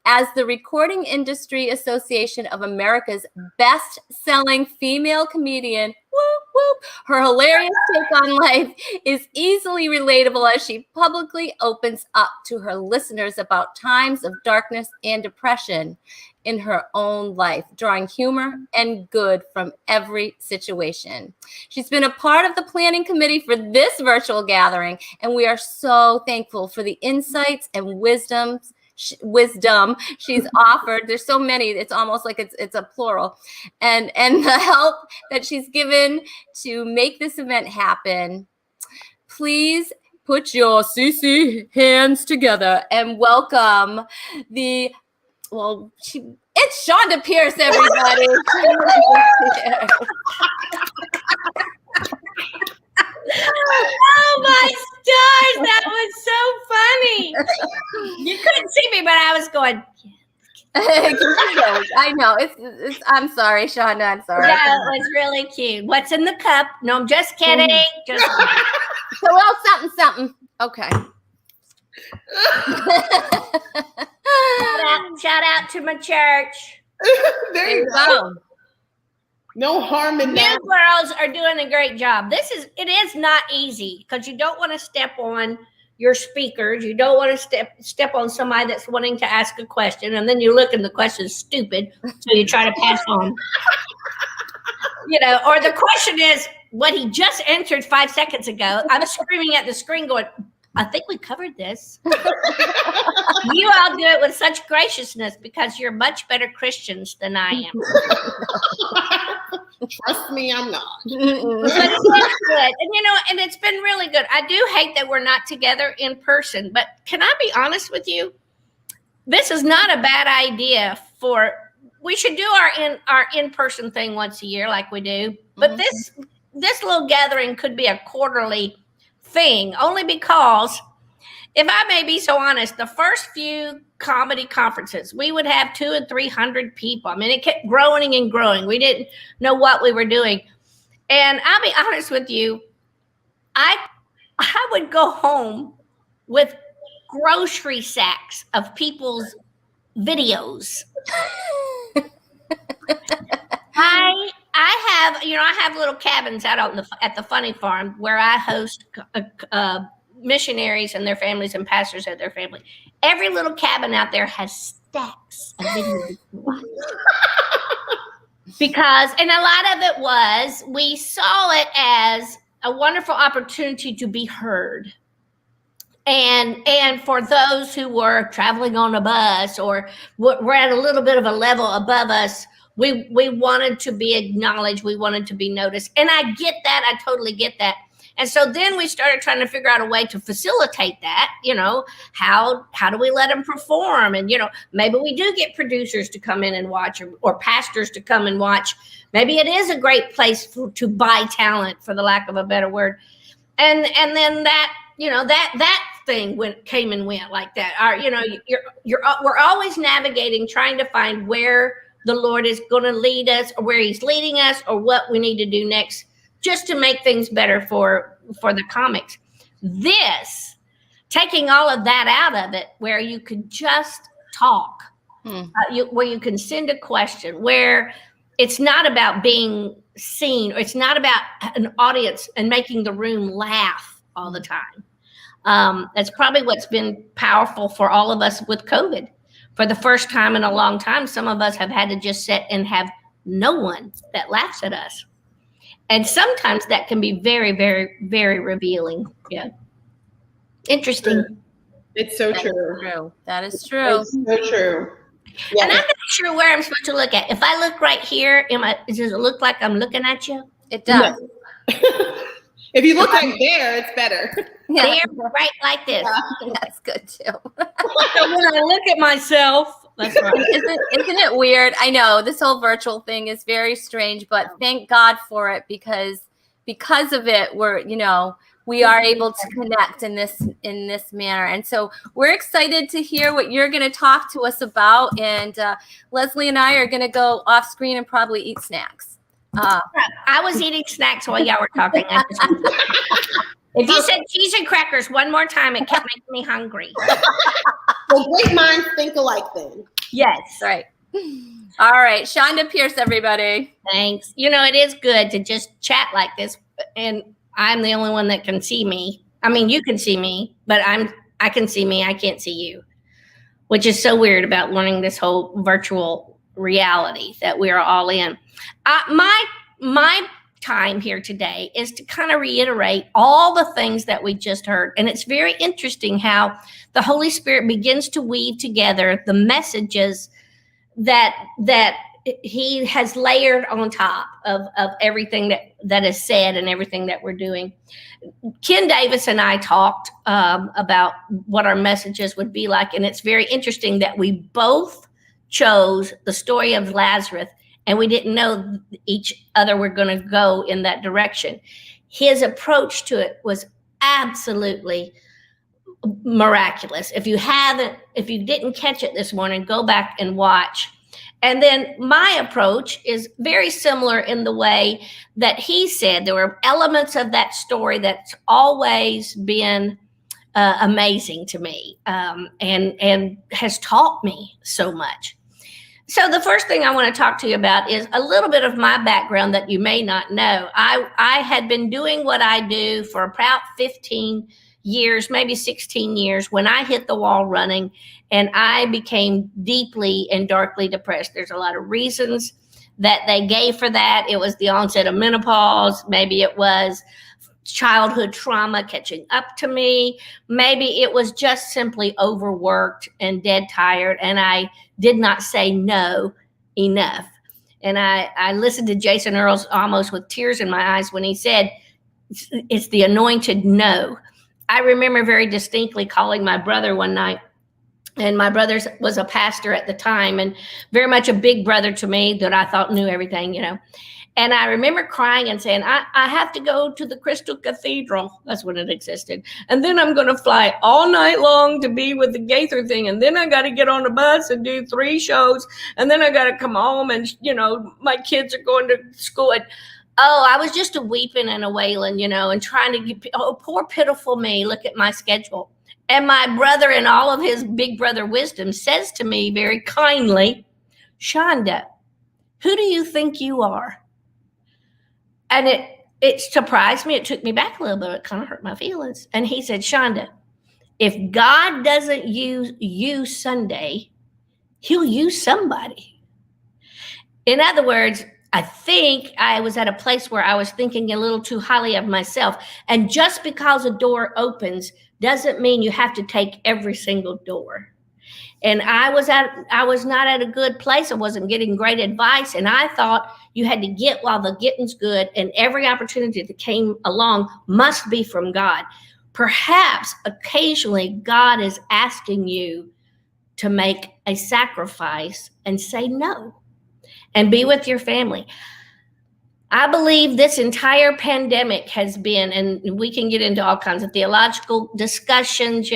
As the Recording Industry Association of America's best-selling female comedian, whoop, whoop, her hilarious take on life is easily relatable as she publicly opens up to her listeners about times of darkness and depression in her own life, drawing humor and good from every situation. She's been a part of the planning committee for this virtual gathering, and we are so thankful for the insights and wisdom she's offered. There's so many, it's almost like it's a plural, and the help that she's given to make this event happen. Please put your CC hands together and welcome it's Shonda Pierce, everybody. Oh my stars, that was so funny. You couldn't see me, but I was going. I know. It's I'm sorry, Shonda. I'm sorry. Yeah, it was really cute. What's in the cup? No, I'm just kidding. Just so something. Okay. Shout out to my church. There you go. No harm in that. You girls are doing a great job. It is not easy because you don't want to step on your speakers. You don't want to step on somebody that's wanting to ask a question, and then you look and the question's stupid, so you try to pass on. Or the question is what he just answered 5 seconds ago. I'm screaming at the screen going, I think we covered this. You all do it with such graciousness because you're much better Christians than I am. Trust me, I'm not. But it's good. And it's been really good. I do hate that we're not together in person, but can I be honest with you? This is not a bad idea we should do our in-person thing once a year like we do. But this little gathering could be a quarterly thing, only because, if I may be so honest, the first few comedy conferences, we would have 200 and 300 people. I mean, it kept growing and growing. We didn't know what we were doing. And I'll be honest with you, I would go home with grocery sacks of people's videos. I have little cabins out at the Funny Farm where I host missionaries and their families and pastors and their family. Every little cabin out there has stacks of videos. Because, and a lot of it was, we saw it as a wonderful opportunity to be heard. And for those who were traveling on a bus or were at a little bit of a level above us, we wanted to be acknowledged. We wanted to be noticed. And I get that. I totally get that. And so then we started trying to figure out a way to facilitate that. How do we let them perform? And, maybe we do get producers to come in and watch, or pastors to come and watch. Maybe it is a great place to buy talent, for the lack of a better word. And then that, that thing came and went like that. We're always navigating, trying to find where the Lord is going to lead us, or where he's leading us, or what we need to do next, just to make things better for the comics. This, taking all of that out of it, where you could just talk, where you can send a question, where it's not about being seen, or it's not about an audience and making the room laugh all the time. That's probably what's been powerful for all of us with COVID. For the first time in a long time, some of us have had to just sit and have no one that laughs at us. And sometimes that can be very, very, very revealing. Yeah. Interesting. It's so true. That is true. It's so true. Yeah. And I'm not sure where I'm supposed to look at. If I look right here, does it look like I'm looking at you? It does. If you look like there, it's better. Yeah. There, right like this. That's good too. So when I look at myself, that's right. Isn't it weird? I know this whole virtual thing is very strange, but thank God for it, because of it, we are able to connect in this manner. And so we're excited to hear what you're going to talk to us about. And Leslie and I are going to go off screen and probably eat snacks. I was eating snacks while y'all were talking. If you said cheese and crackers one more time, it kept making me hungry. Well, great minds think alike then. Yes. Right. All right. Shonda Pierce, everybody. Thanks. It is good to just chat like this. And I'm the only one that can see me. I mean, you can see me, but I can see me. I can't see you, which is so weird about learning this whole virtual reality that we're all in. My time here today is to kind of reiterate all the things that we just heard. And it's very interesting how the Holy Spirit begins to weave together the messages that he has layered on top of everything that is said and everything that we're doing. Ken Davis and I talked about what our messages would be like. And it's very interesting that we both chose the story of Lazarus, and we didn't know each other were going to go in that direction. His approach to it was absolutely miraculous. If you didn't catch it this morning, go back and watch. And then my approach is very similar in the way that he said there were elements of that story that's always been amazing to me, and has taught me so much. So the first thing I want to talk to you about is a little bit of my background that you may not know. I had been doing what I do for about 15 years, maybe 16 years, when I hit the wall running, and I became deeply and darkly depressed. There's a lot of reasons that they gave for that. It was the onset of menopause. Maybe it was childhood trauma catching up to me. Maybe it was just simply overworked and dead tired, and I did not say no enough. And I listened to Jason Earls almost with tears in my eyes when he said, it's the anointed no. I remember very distinctly calling my brother one night, and my brother was a pastor at the time and very much a big brother to me that I thought knew everything, And I remember crying and saying, I have to go to the Crystal Cathedral. That's when it existed. And then I'm going to fly all night long to be with the Gaither thing. And then I got to get on a bus and do 3 shows. And then I got to come home and, my kids are going to school. And, I was just a weeping and a wailing, and trying to get, poor pitiful me, look at my schedule. And my brother, in all of his big brother wisdom, says to me very kindly, Shonda, who do you think you are? And it surprised me. It took me back a little bit. It kind of hurt my feelings. And he said, Shonda, if God doesn't use you Sunday, he'll use somebody. In other words, I think I was at a place where I was thinking a little too highly of myself. And just because a door opens doesn't mean you have to take every single door. And I was not at a good place. I wasn't getting great advice. And I thought you had to get while the getting's good. And every opportunity that came along must be from God. Perhaps occasionally God is asking you to make a sacrifice and say no and be with your family. I believe this entire pandemic has been, and we can get into all kinds of theological discussions,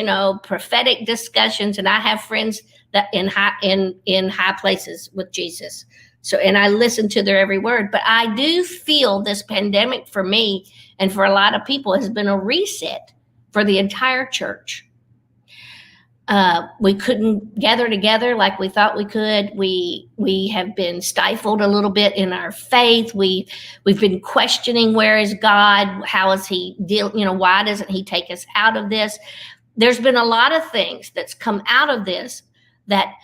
prophetic discussions, and I have friends that in high places with Jesus. So, and I listen to their every word, but I do feel this pandemic for me and for a lot of people has been a reset for the entire church. We couldn't gather together like we thought we could. We have been stifled a little bit in our faith. We've been questioning, where is God? How is he why doesn't he take us out of this? There's been a lot of things that's come out of this that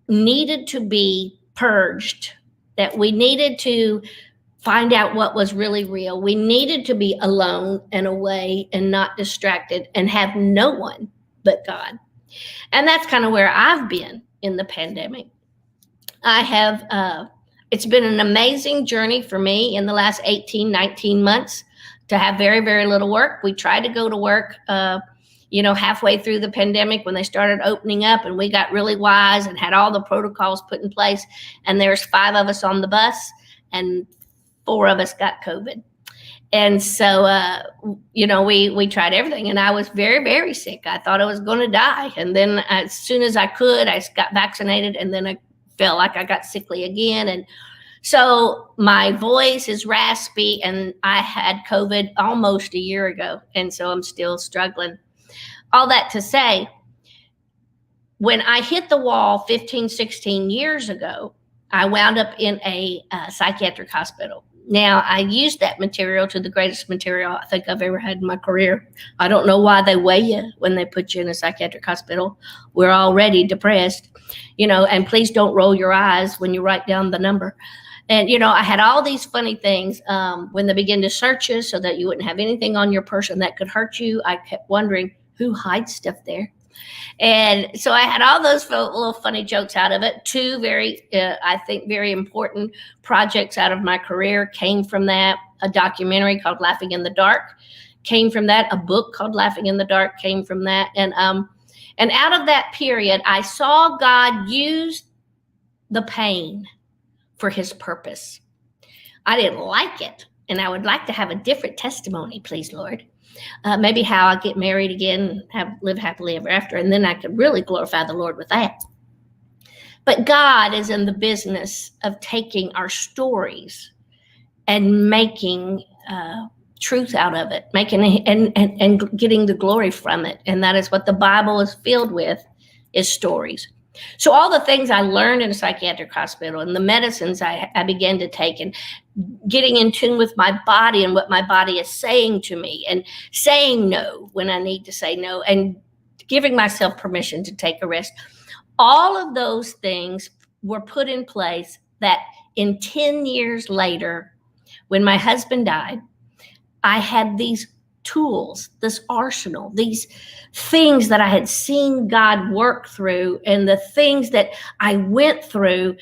needed to be purged, that we needed to find out what was really real. We needed to be alone and away and not distracted and have no one but God. And that's kind of where I've been in the pandemic. I have, it's been an amazing journey for me in the last 18, 19 months to have very, very little work. We tried to go to work, halfway through the pandemic when they started opening up, and we got really wise and had all the protocols put in place. And there's 5 of us on the bus and 4 of us got COVID. And so, we tried everything, and I was very, very sick. I thought I was going to die. And then as soon as I could, I got vaccinated, and then I felt like I got sickly again. And so my voice is raspy, and I had COVID almost a year ago. And so I'm still struggling. All that to say, when I hit the wall 15, 16 years ago, I wound up in a psychiatric hospital. Now, I used that material to the greatest material I think I've ever had in my career. I don't know why they weigh you when they put you in a psychiatric hospital. We're already depressed, and please don't roll your eyes when you write down the number. And, I had all these funny things when they began to search you so that you wouldn't have anything on your person that could hurt you. I kept wondering who hides stuff there. And so I had all those little funny jokes out of it. 2 very, I think, very important projects out of my career came from that. A documentary called Laughing in the Dark came from that. A book called Laughing in the Dark came from that. And out of that period, I saw God use the pain for his purpose. I didn't like it, and I would like to have a different testimony, please, Lord. Maybe how I get married again, live happily ever after, and then I could really glorify the Lord with that. But God is in the business of taking our stories and making truth out of it, making and getting the glory from it. And that is what the Bible is filled with, is stories. So all the things I learned in a psychiatric hospital and the medicines I began to take, and getting in tune with my body and what my body is saying to me, and saying no when I need to say no, and giving myself permission to take a rest. All of those things were put in place that in 10 years later, when my husband died, I had these tools, this arsenal, these things that I had seen God work through, and the things that I went through.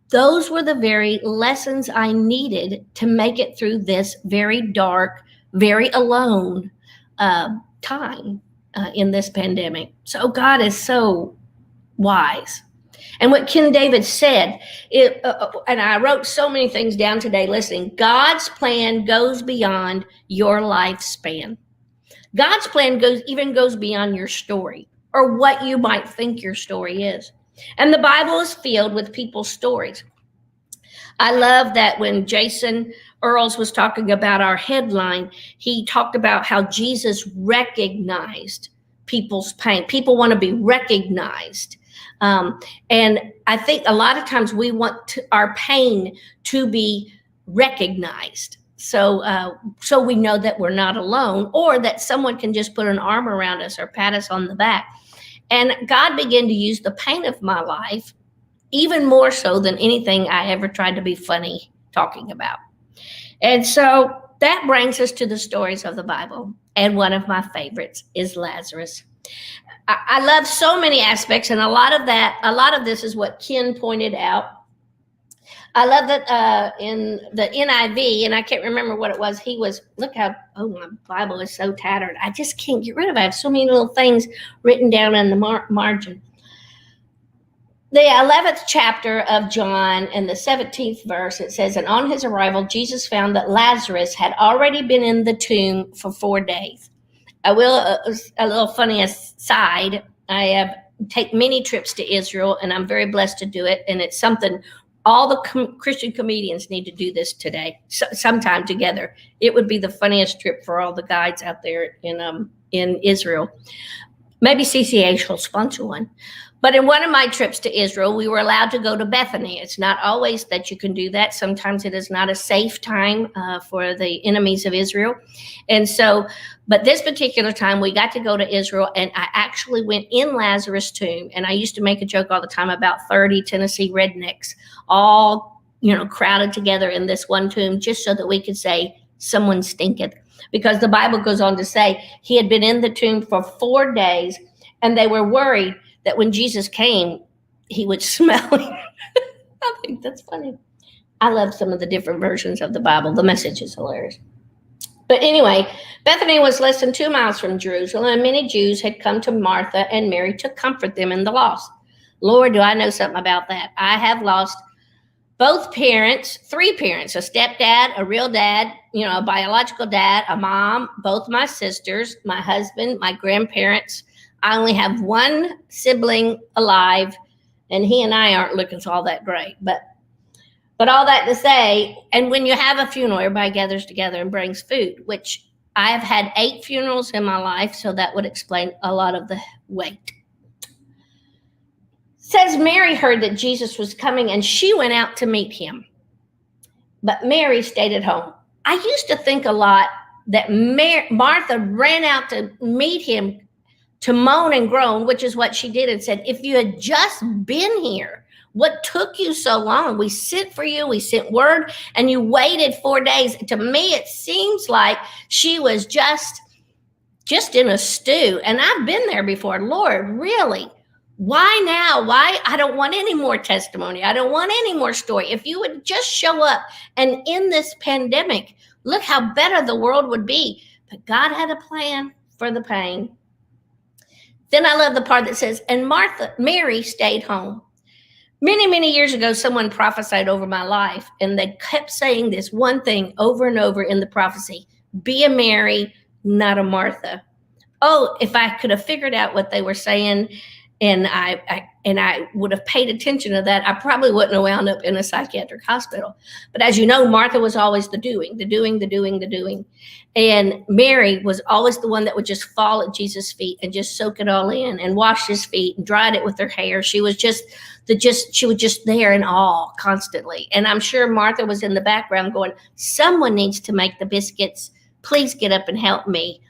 Those were the very lessons I needed to make it through this very dark, very alone time in this pandemic. So God is so wise. And what Ken David said, and I wrote so many things down today listening, God's plan goes beyond your lifespan. God's plan goes beyond your story or what you might think your story is. And the Bible is filled with people's stories. I love that when Jason Earls was talking about our headline, he talked about how Jesus recognized people's pain. People want to be recognized. And I think a lot of times we want our pain to be recognized. So we know that we're not alone, or that someone can just put an arm around us or pat us on the back. And God began to use the pain of my life even more so than anything I ever tried to be funny talking about. And so that brings us to the stories of the Bible. And one of my favorites is Lazarus. I love so many aspects, and a lot of this is what Ken pointed out. I love that in the NIV, and I can't remember what it was. My Bible is so tattered. I just can't get rid of it. I have so many little things written down in the margin. The 11th chapter of John and the 17th verse, it says, and on his arrival, Jesus found that Lazarus had already been in the tomb for 4 days. I will, a little funny aside, I have take many trips to Israel, and I'm very blessed to do it. And it's something all the Christian comedians need to do this today, sometime together. It would be the funniest trip for all the guides out there in Israel. Maybe CCA will sponsor one. But in one of my trips to Israel, we were allowed to go to Bethany. It's not always that you can do that. Sometimes it is not a safe time for the enemies of Israel. And so, but this particular time we got to go to Israel, and I actually went in Lazarus' tomb. And I used to make a joke all the time about 30 Tennessee rednecks all, crowded together in this one tomb just so that we could say someone stinketh. Because the Bible goes on to say he had been in the tomb for 4 days, and they were worried that when Jesus came, he would smell him. I think that's funny. I love some of the different versions of the Bible. The message is hilarious. But anyway, Bethany was less than 2 miles from Jerusalem, and many Jews had come to Martha and Mary to comfort them in the loss. Lord, do I know something about that? I have lost both parents, 3 parents, a stepdad, a real dad, a biological dad, a mom, both my sisters, my husband, my grandparents. I only have one sibling alive, and he and I aren't looking all that great. But all that to say, and when you have a funeral, everybody gathers together and brings food, which I have had 8 funerals in my life, so that would explain a lot of the weight. Says Mary heard that Jesus was coming, and she went out to meet him. But Mary stayed at home. I used to think a lot that Martha ran out to meet him to moan and groan, which is what she did, and said, if you had just been here, what took you so long? We sent for you, we sent word, and you waited 4 days. To me, it seems like she was just in a stew. And I've been there before. Lord, really? Why now? Why? I don't want any more testimony. I don't want any more story. If you would just show up and in this pandemic, look how better the world would be. But God had a plan for the pain. Then I love the part that says, and Mary stayed home. Many, many years ago, someone prophesied over my life, and they kept saying this one thing over and over in the prophecy: be a Mary, not a Martha. Oh, if I could have figured out what they were saying, and I would have paid attention to that, I probably wouldn't have wound up in a psychiatric hospital. But as you know, Martha was always the doing. And Mary was always the one that would just fall at Jesus' feet and just soak it all in and wash his feet and dried it with her hair. She was just there in awe constantly. And I'm sure Martha was in the background going, someone needs to make the biscuits. Please get up and help me.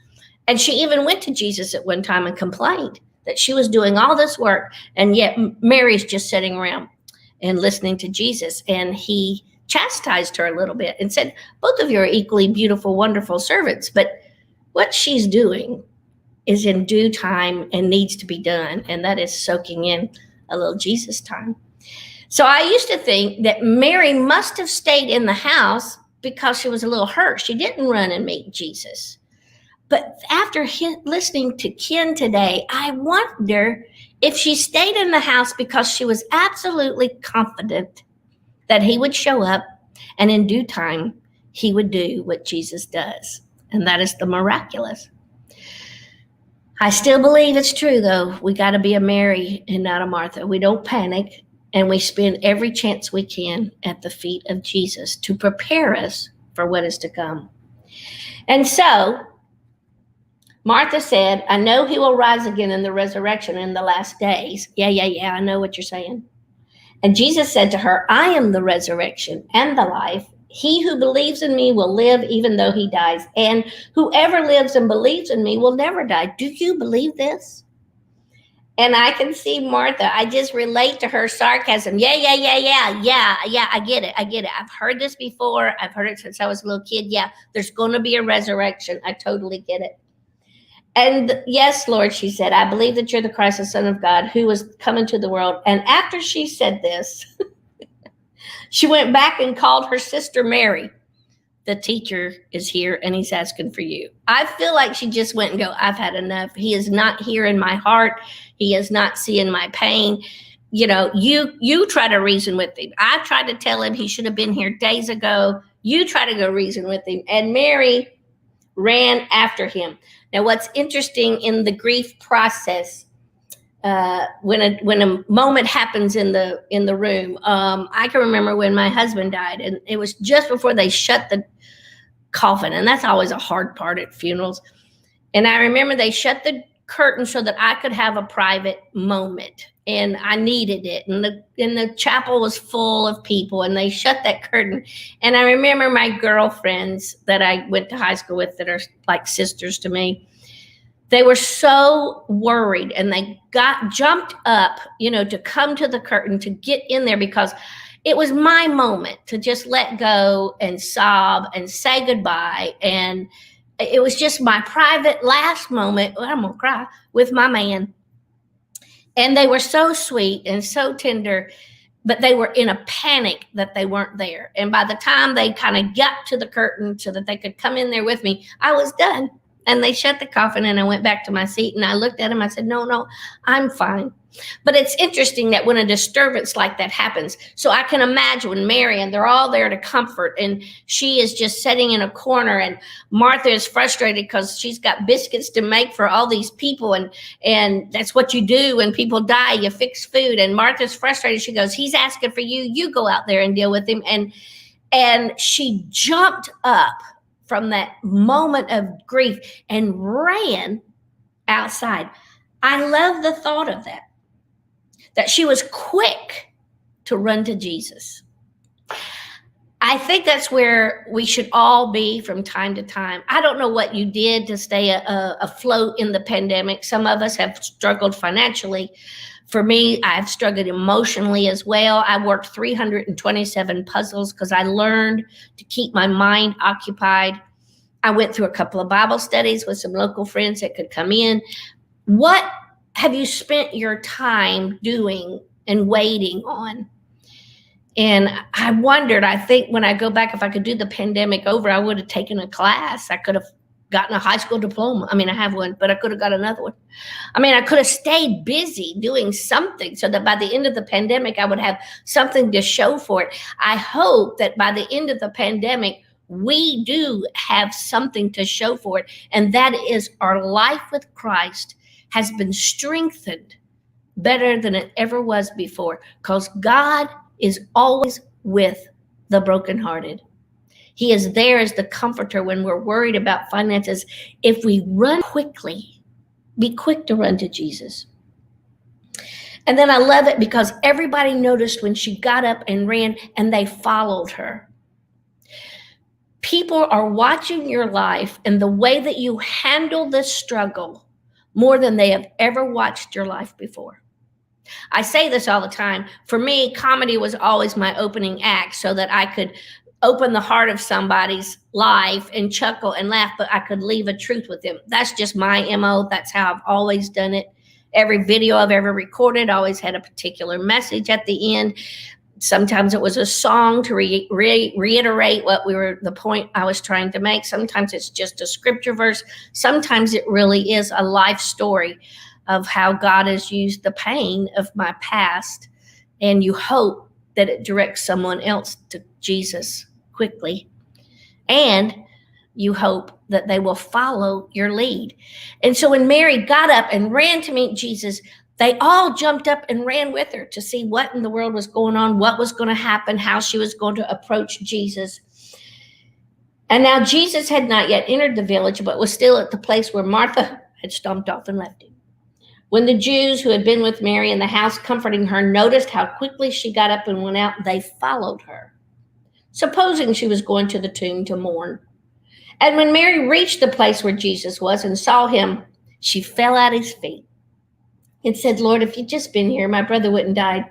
And she even went to Jesus at one time and complained that she was doing all this work, and yet Mary's just sitting around and listening to Jesus. And he chastised her a little bit and said, both of you are equally beautiful, wonderful servants, but what she's doing is in due time and needs to be done, and that is soaking in a little Jesus time. So I used to think that Mary must have stayed in the house because she was a little hurt. She didn't run and meet Jesus. But after listening to Ken today, I wonder if she stayed in the house because she was absolutely confident that he would show up, and in due time, he would do what Jesus does. And that is the miraculous. I still believe it's true, though. We got to be a Mary and not a Martha. We don't panic, and we spend every chance we can at the feet of Jesus to prepare us for what is to come. And so Martha said, I know he will rise again in the resurrection in the last days. Yeah, I know what you're saying. And Jesus said to her, I am the resurrection and the life. He who believes in me will live even though he dies. And whoever lives and believes in me will never die. Do you believe this? And I can see Martha. I just relate to her sarcasm. Yeah. I get it. I've heard this before. I've heard it since I was a little kid. Yeah, there's going to be a resurrection. I totally get it. And yes, Lord, she said, I believe that you're the Christ, the Son of God, who was coming to the world. And after she said this, she went back and called her sister Mary. The teacher is here and he's asking for you. I feel like she just went and go, I've had enough. He is not here in my heart. He is not seeing my pain. You know, you try to reason with him. I tried to tell him he should have been here days ago. You try to go reason with him. And Mary ran after him. Now, what's interesting in the grief process, when a moment happens in the room, I can remember when my husband died, and it was just before they shut the coffin, and that's always a hard part at funerals. And I remember they shut the curtain so that I could have a private moment, and I needed it. And the chapel was full of people, and they shut that curtain. And I remember my girlfriends that I went to high school with that are like sisters to me. They were so worried, and they jumped up, to come to the curtain, to get in there, because it was my moment to just let go and sob and say goodbye. And it was just my private last moment. I'm going to cry with my man. And they were so sweet and so tender, but they were in a panic that they weren't there. And by the time they kind of got to the curtain so that they could come in there with me, I was done. And they shut the coffin, and I went back to my seat, and I looked at him. I said, no, I'm fine. But it's interesting that when a disturbance like that happens, so I can imagine when Mary, and they're all there to comfort, and she is just sitting in a corner, and Martha is frustrated because she's got biscuits to make for all these people. And that's what you do when people die, you fix food. And Martha's frustrated. She goes, he's asking for you. You go out there and deal with him. And she jumped up from that moment of grief and ran outside. I love the thought of that she was quick to run to Jesus. I think that's where we should all be from time to time. I don't know what you did to stay afloat in the pandemic. Some of us have struggled financially. For me, I've struggled emotionally as well. I worked 327 puzzles because I learned to keep my mind occupied. I went through a couple of Bible studies with some local friends that could come in. What have you spent your time doing and waiting on? And I wondered, I think when I go back, if I could do the pandemic over, I would have taken a class. I could have gotten a high school diploma. I mean, I have one, but I could have got another one. I mean, I could have stayed busy doing something so that by the end of the pandemic, I would have something to show for it. I hope that by the end of the pandemic, we do have something to show for it. And that is our life with Christ has been strengthened better than it ever was before, because God is always with the brokenhearted. He is there as the comforter when we're worried about finances. If we run quickly, be quick to run to Jesus. And then I love it because everybody noticed when she got up and ran, and they followed her. People are watching your life and the way that you handle this struggle more than they have ever watched your life before. I say this all the time. For me, comedy was always my opening act so that I could open the heart of somebody's life and chuckle and laugh, but I could leave a truth with them. That's just my MO. That's how I've always done it. Every video I've ever recorded always had a particular message at the end. Sometimes it was a song to reiterate the point I was trying to make. Sometimes it's just a scripture verse. Sometimes it really is a life story of how God has used the pain of my past. And you hope that it directs someone else to Jesus quickly. And you hope that they will follow your lead. And so when Mary got up and ran to meet Jesus, they all jumped up and ran with her to see what in the world was going on, what was going to happen, how she was going to approach Jesus. And now Jesus had not yet entered the village, but was still at the place where Martha had stomped off and left him. When the Jews who had been with Mary in the house comforting her noticed how quickly she got up and went out, they followed her, supposing she was going to the tomb to mourn. And when Mary reached the place where Jesus was and saw him, she fell at his feet, and said, Lord, if you'd just been here, my brother wouldn't died.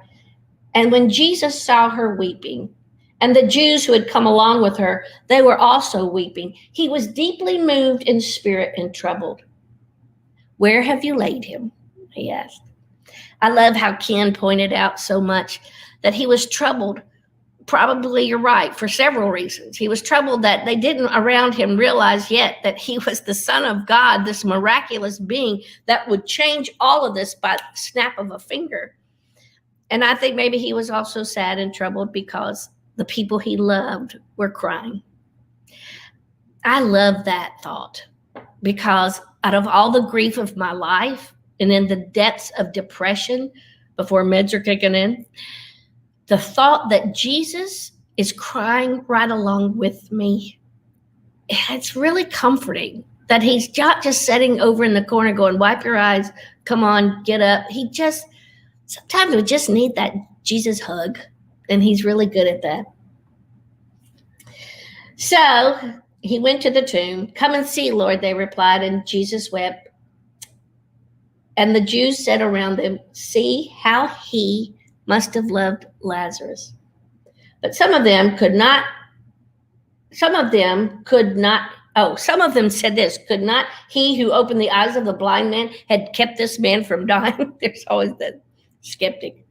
And when Jesus saw her weeping, and the Jews who had come along with her, they were also weeping, he was deeply moved in spirit and troubled. Where have you laid him? He asked. I love how Ken pointed out so much that he was troubled. Probably you're right, for several reasons. He was troubled that they didn't around him realize yet that he was the Son of God, this miraculous being that would change all of this by the snap of a finger. And I think maybe he was also sad and troubled because the people he loved were crying. I love that thought because out of all the grief of my life and in the depths of depression before meds are kicking in, the thought that Jesus is crying right along with me, it's really comforting that he's not just sitting over in the corner going, wipe your eyes, come on, get up. Sometimes we just need that Jesus hug, and he's really good at that. So he went to the tomb. Come and see, Lord, they replied, and Jesus wept. And the Jews said around them, see how he must have loved Lazarus. But some of them said this, could not he who opened the eyes of the blind man had kept this man from dying? There's always that skeptic.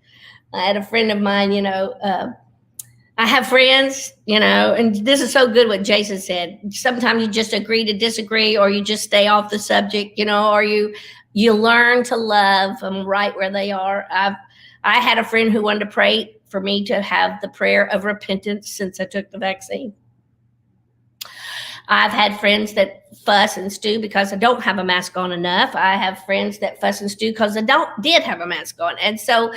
I had a friend of mine, I have friends, and this is so good what Jason said. Sometimes you just agree to disagree, or you just stay off the subject, or you learn to love them right where they are. I had a friend who wanted to pray for me to have the prayer of repentance since I took the vaccine. I've had friends that fuss and stew because I don't have a mask on enough. I have friends that fuss and stew because I did have a mask on. And so,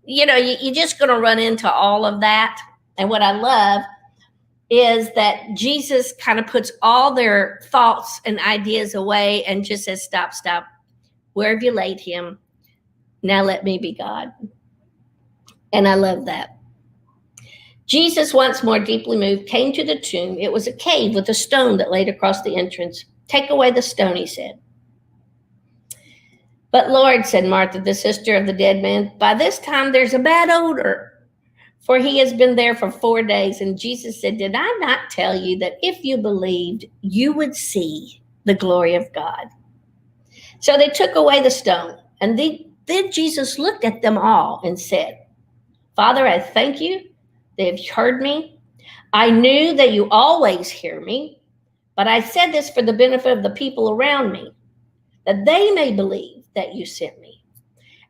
you're just going to run into all of that. And what I love is that Jesus kind of puts all their thoughts and ideas away and just says, stop. Where have you laid him? Now let me be God. And I love that. Jesus, once more deeply moved, came to the tomb. It was a cave with a stone that laid across the entrance. Take away the stone, he said. But Lord, said Martha, the sister of the dead man, by this time there's a bad odor, for he has been there for 4 days. And Jesus said, did I not tell you that if you believed, you would see the glory of God? So they took away the stone. And then Jesus looked at them all and said, Father, I thank you. They have heard me. I knew that you always hear me, but I said this for the benefit of the people around me, that they may believe that you sent me.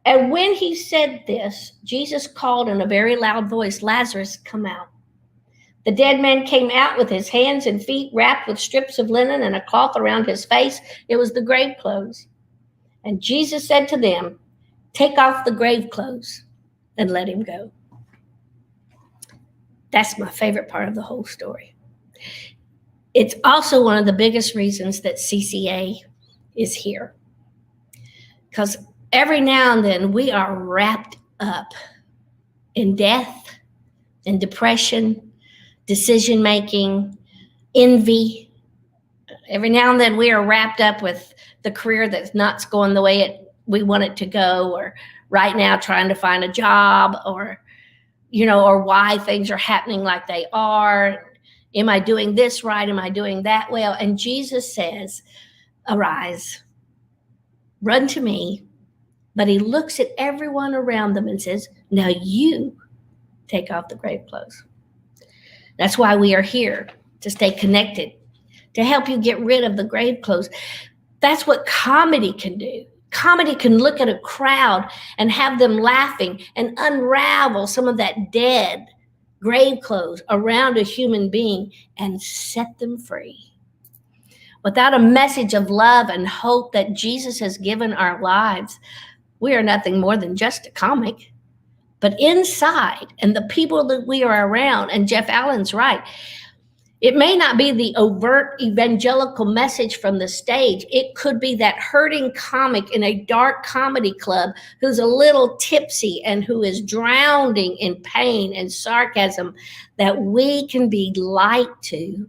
And when he said this, Jesus called in a very loud voice, Lazarus, come out. The dead man came out with his hands and feet wrapped with strips of linen and a cloth around his face. It was the grave clothes. And Jesus said to them, take off the grave clothes and let him go. That's my favorite part of the whole story. It's also one of the biggest reasons that CCA is here. Because every now and then we are wrapped up in death and depression, decision-making, envy. Every now and then we are wrapped up with the career that's not going the way we want it to go, or right now trying to find a job, or why things are happening like they are. Am I doing this right? Am I doing that well? And Jesus says, arise, run to me. But he looks at everyone around them and says, now you take off the grave clothes. That's why we are here, to stay connected, to help you get rid of the grave clothes. That's what comedy can do. Comedy can look at a crowd and have them laughing and unravel some of that dead grave clothes around a human being and set them free. Without a message of love and hope that Jesus has given our lives, we are nothing more than just a comic. But inside, and the people that we are around, and Jeff Allen's right, it may not be the overt evangelical message from the stage. It could be that hurting comic in a dark comedy club who's a little tipsy and who is drowning in pain and sarcasm, that we can be light to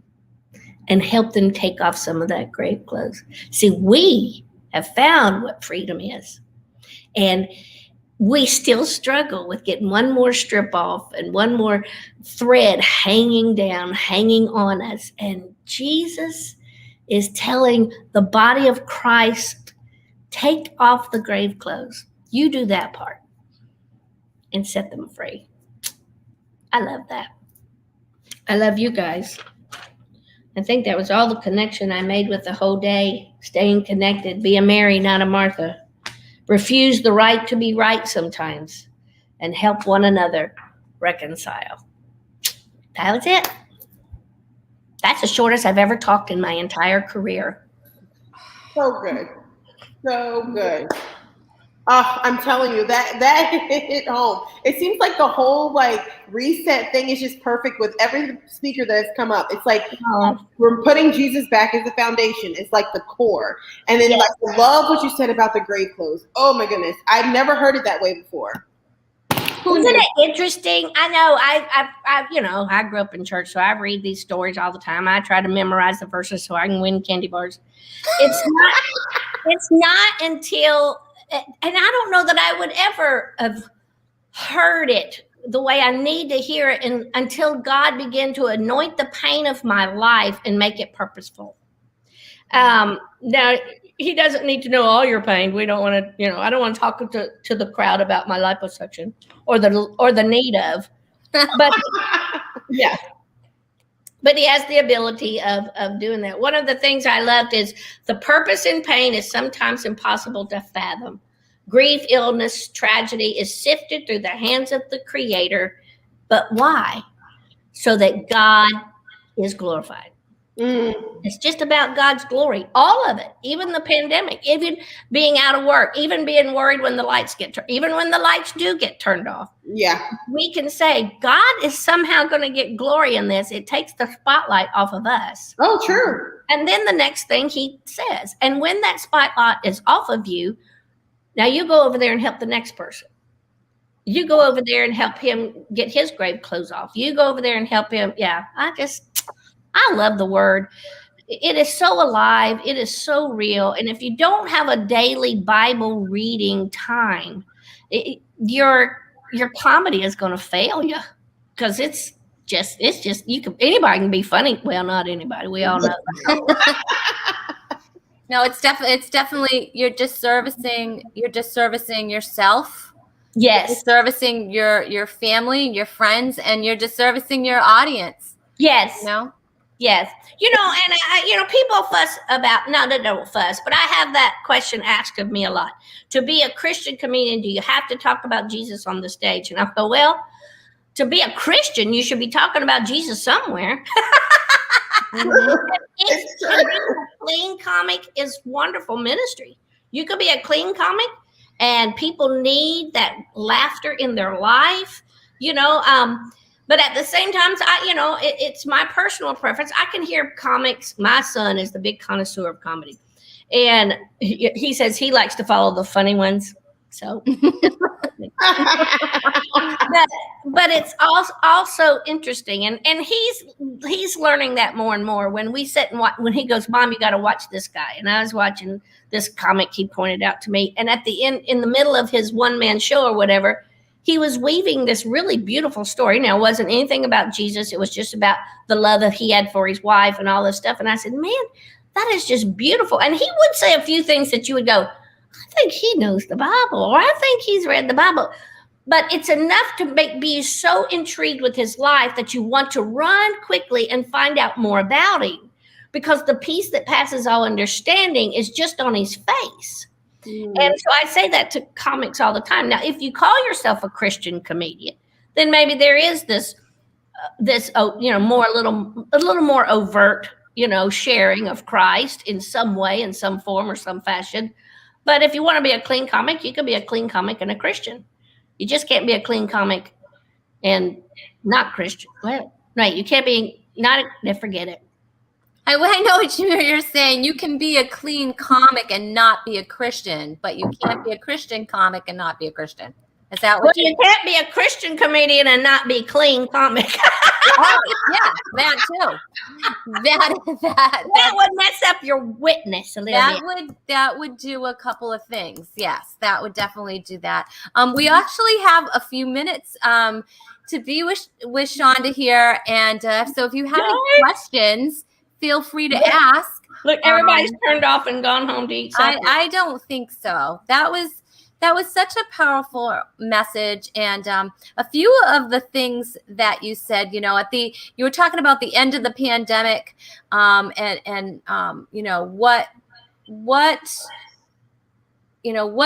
and help them take off some of that grave clothes. See, we have found what freedom is. And we still struggle with getting one more strip off and one more thread hanging down, hanging on us. And Jesus is telling the body of Christ, take off the grave clothes. You do that part and set them free. I love that. I love you guys. I think that was all the connection I made with the whole day. Staying connected. Be a Mary, not a Martha. Refuse the right to be right sometimes. And help one another reconcile. That was it. That's the shortest I've ever talked in my entire career. So good. So good. Oh, I'm telling you, that hit home. It seems like the whole like reset thing is just perfect with every speaker that's come up. It's like we're putting Jesus back as the foundation. It's like the core. And then like I love what you said about the grave clothes. Oh my goodness. I've never heard it that way before. Isn't it interesting? I know I grew up in church, so I read these stories all the time. I try to memorize the verses so I can win candy bars. It's not until, and I don't know that I would ever have heard it the way I need to hear it until God began to anoint the pain of my life and make it purposeful. Now, he doesn't need to know all your pain. We don't want to, I don't want to talk to the crowd about my liposuction or the need of, but yeah. But he has the ability of doing that. One of the things I loved is the purpose in pain is sometimes impossible to fathom. Grief, illness, tragedy is sifted through the hands of the Creator. But why? So that God is glorified. It's just about God's glory. All of it, even the pandemic, even being out of work, even being worried when the lights even when the lights do get turned off. Yeah. We can say God is somehow going to get glory in this. It takes the spotlight off of us. Oh, true. And then the next thing he says, and when that spotlight is off of you, now you go over there and help the next person. You go over there and help him get his grave clothes off. You go over there and help him. Yeah, I love the word. It is so alive. It is so real. And if you don't have a daily Bible reading time, your comedy is going to fail you because it's just anybody can be funny. Well, not anybody. We all know. No, it's definitely you're just servicing yourself. Yes. You're servicing your family, your friends, and you're just servicing your audience. Yes. Yes. And people fuss about, no, they don't fuss, but I have that question asked of me a lot. To be a Christian comedian, do you have to talk about Jesus on the stage? And I go, well, to be a Christian, you should be talking about Jesus somewhere. A clean comic is wonderful ministry. You could be a clean comic and people need that laughter in their life, but at the same time, it's my personal preference. I can hear comics. My son is the big connoisseur of comedy. And he says he likes to follow the funny ones. So, but it's also interesting. And he's learning that more and more when we sit and watch, when he goes, Mom, you got to watch this guy. And I was watching this comic he pointed out to me. And at the end, in the middle of his one-man show or whatever, he was weaving this really beautiful story. Now, it wasn't anything about Jesus. It was just about the love that he had for his wife and all this stuff. And I said, man, that is just beautiful. And he would say a few things that you would go, I think he knows the Bible, or I think he's read the Bible. But it's enough to make you so intrigued with his life that you want to run quickly and find out more about him, because the peace that passes all understanding is just on his face. And so I say that to comics all the time. Now, if you call yourself a Christian comedian, then maybe there is this more a little more overt, sharing of Christ in some way, in some form or some fashion. But if you want to be a clean comic, you can be a clean comic and a Christian. You just can't be a clean comic and not Christian. Well, right? You can't be forget it. I know what you're saying. You can be a clean comic and not be a Christian, but you can't be a Christian comic and not be a Christian. Is that Well, what you can't be a Christian comedian and not be clean comic. Oh, yeah, that too. That would mess up your witness a little bit. That would do a couple of things. Yes, that would definitely do that. We actually have a few minutes to be with Shonda here, and so if you have any questions, feel free to ask. Look, everybody's turned off and gone home to eat supper. I don't think so. That was such a powerful message, and a few of the things that you said, you were talking about the end of the pandemic, and what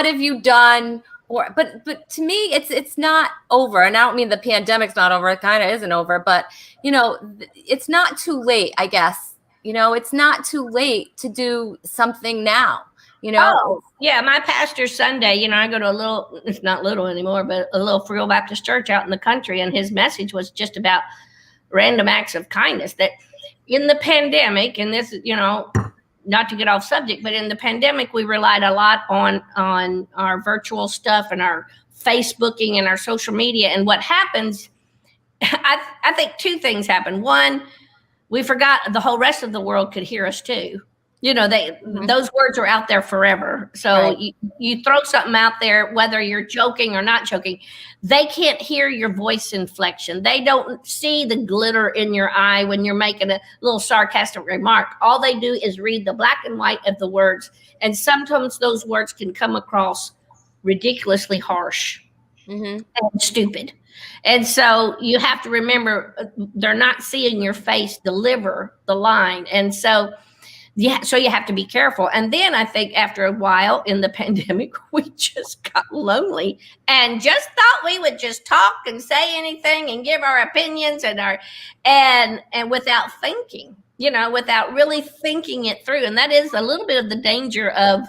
have you done? But to me, it's not over, and I don't mean the pandemic's not over. It kind of isn't over, but it's not too late. I guess it's not too late to do something now. Oh, yeah. My pastor's Sunday, I go to it's not little anymore, but a little Free Baptist church out in the country. And his message was just about random acts of kindness, that in the pandemic, and this, not to get off subject, but in the pandemic, we relied a lot on our virtual stuff and our Facebooking and our social media. And what happens, I think two things happen. One, we forgot the whole rest of the world could hear us too. Those words are out there forever. So right. you throw something out there, whether you're joking or not joking, they can't hear your voice inflection. They don't see the glitter in your eye when you're making a little sarcastic remark. All they do is read the black and white of the words. And sometimes those words can come across ridiculously harsh and stupid. And so you have to remember, they're not seeing your face deliver the line. And so so you have to be careful. And then I think after a while in the pandemic, we just got lonely and just thought we would just talk and say anything and give our opinions and without thinking, without really thinking it through. And that is a little bit of the danger of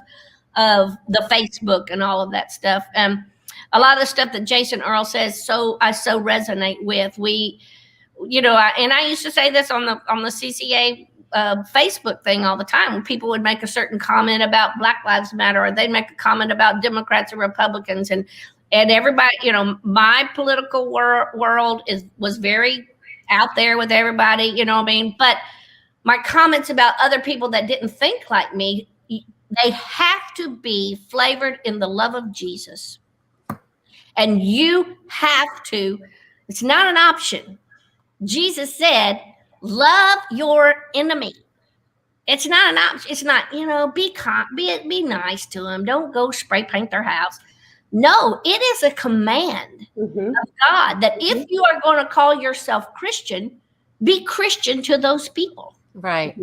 the Facebook and all of that stuff. A lot of the stuff that Jason Earls says, I so resonate with. And I used to say this on the CCA Facebook thing all the time. When people would make a certain comment about Black Lives Matter, or they'd make a comment about Democrats or Republicans, and everybody, my political world was very out there with everybody, but my comments about other people that didn't think like me, they have to be flavored in the love of Jesus. And you have to, it's not an option. Jesus said, love your enemy. It's not an option. It's not, be nice to them. Don't go spray paint their house. No, it is a command of God that if you are going to call yourself Christian, be Christian to those people. Right.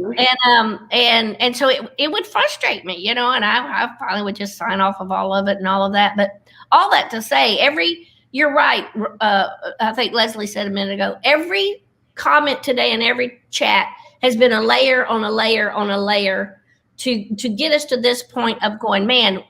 And so it would frustrate me, and I probably would just sign off of all of it and all of that. But all that to say, you're right. I think Leslie said a minute ago, every comment today in every chat has been a layer on a layer on a layer to get us to this point of going, man,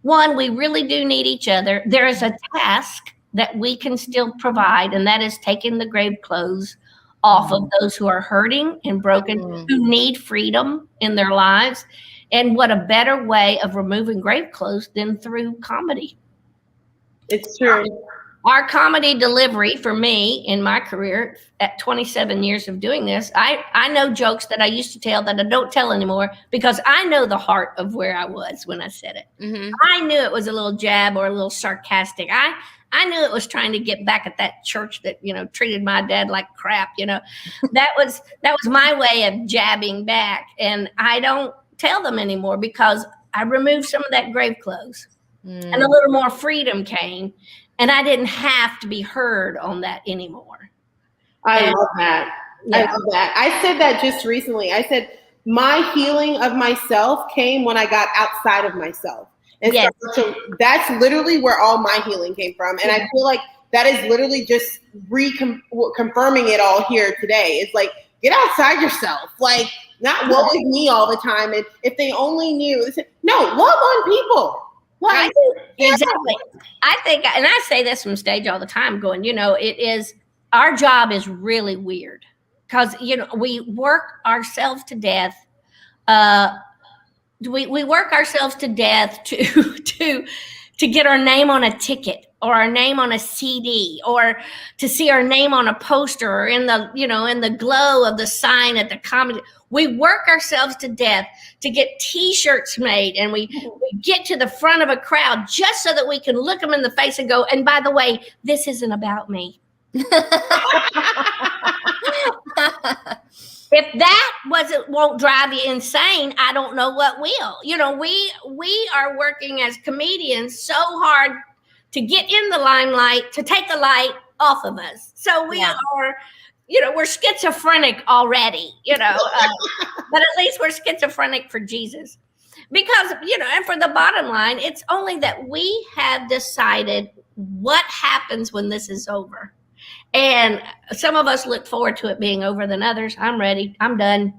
one, we really do need each other. There is a task that we can still provide, and that is taking the grave clothes off of those who are hurting and broken, who need freedom in their lives. And what a better way of removing grave clothes than through comedy. It's true. Our comedy delivery for me in my career at 27 years of doing this, I know jokes that I used to tell that I don't tell anymore because I know the heart of where I was when I said it. I knew it was a little jab or a little sarcastic. I knew it was trying to get back at that church that, treated my dad like crap. That was my way of jabbing back. And I don't tell them anymore because I removed some of that grave clothes and a little more freedom came. And I didn't have to be heard on that anymore. I love that. Yeah. I love that. I said that just recently. I said, my healing of myself came when I got outside of myself. And so that's literally where all my healing came from. And I feel like that is literally just confirming it all here today. It's like, get outside yourself. Like, not woe is me all the time. And if they only knew, no, love on people. Right. Exactly. I think, and I say this from stage all the time, going, our job is really weird because, we work ourselves to death. We work ourselves to death to get our name on a ticket or our name on a CD, or to see our name on a poster, or in the, in the glow of the sign at the comedy. We work ourselves to death to get T-shirts made, and we get to the front of a crowd just so that we can look them in the face and go, and by the way, this isn't about me. If that won't drive you insane, I don't know what will. We are working as comedians so hard to get in the limelight, to take the light off of us. So we are, we're schizophrenic already, but at least we're schizophrenic for Jesus. Because, and for the bottom line, it's only that we have decided what happens when this is over. And some of us look forward to it being over than others. I'm ready. I'm done.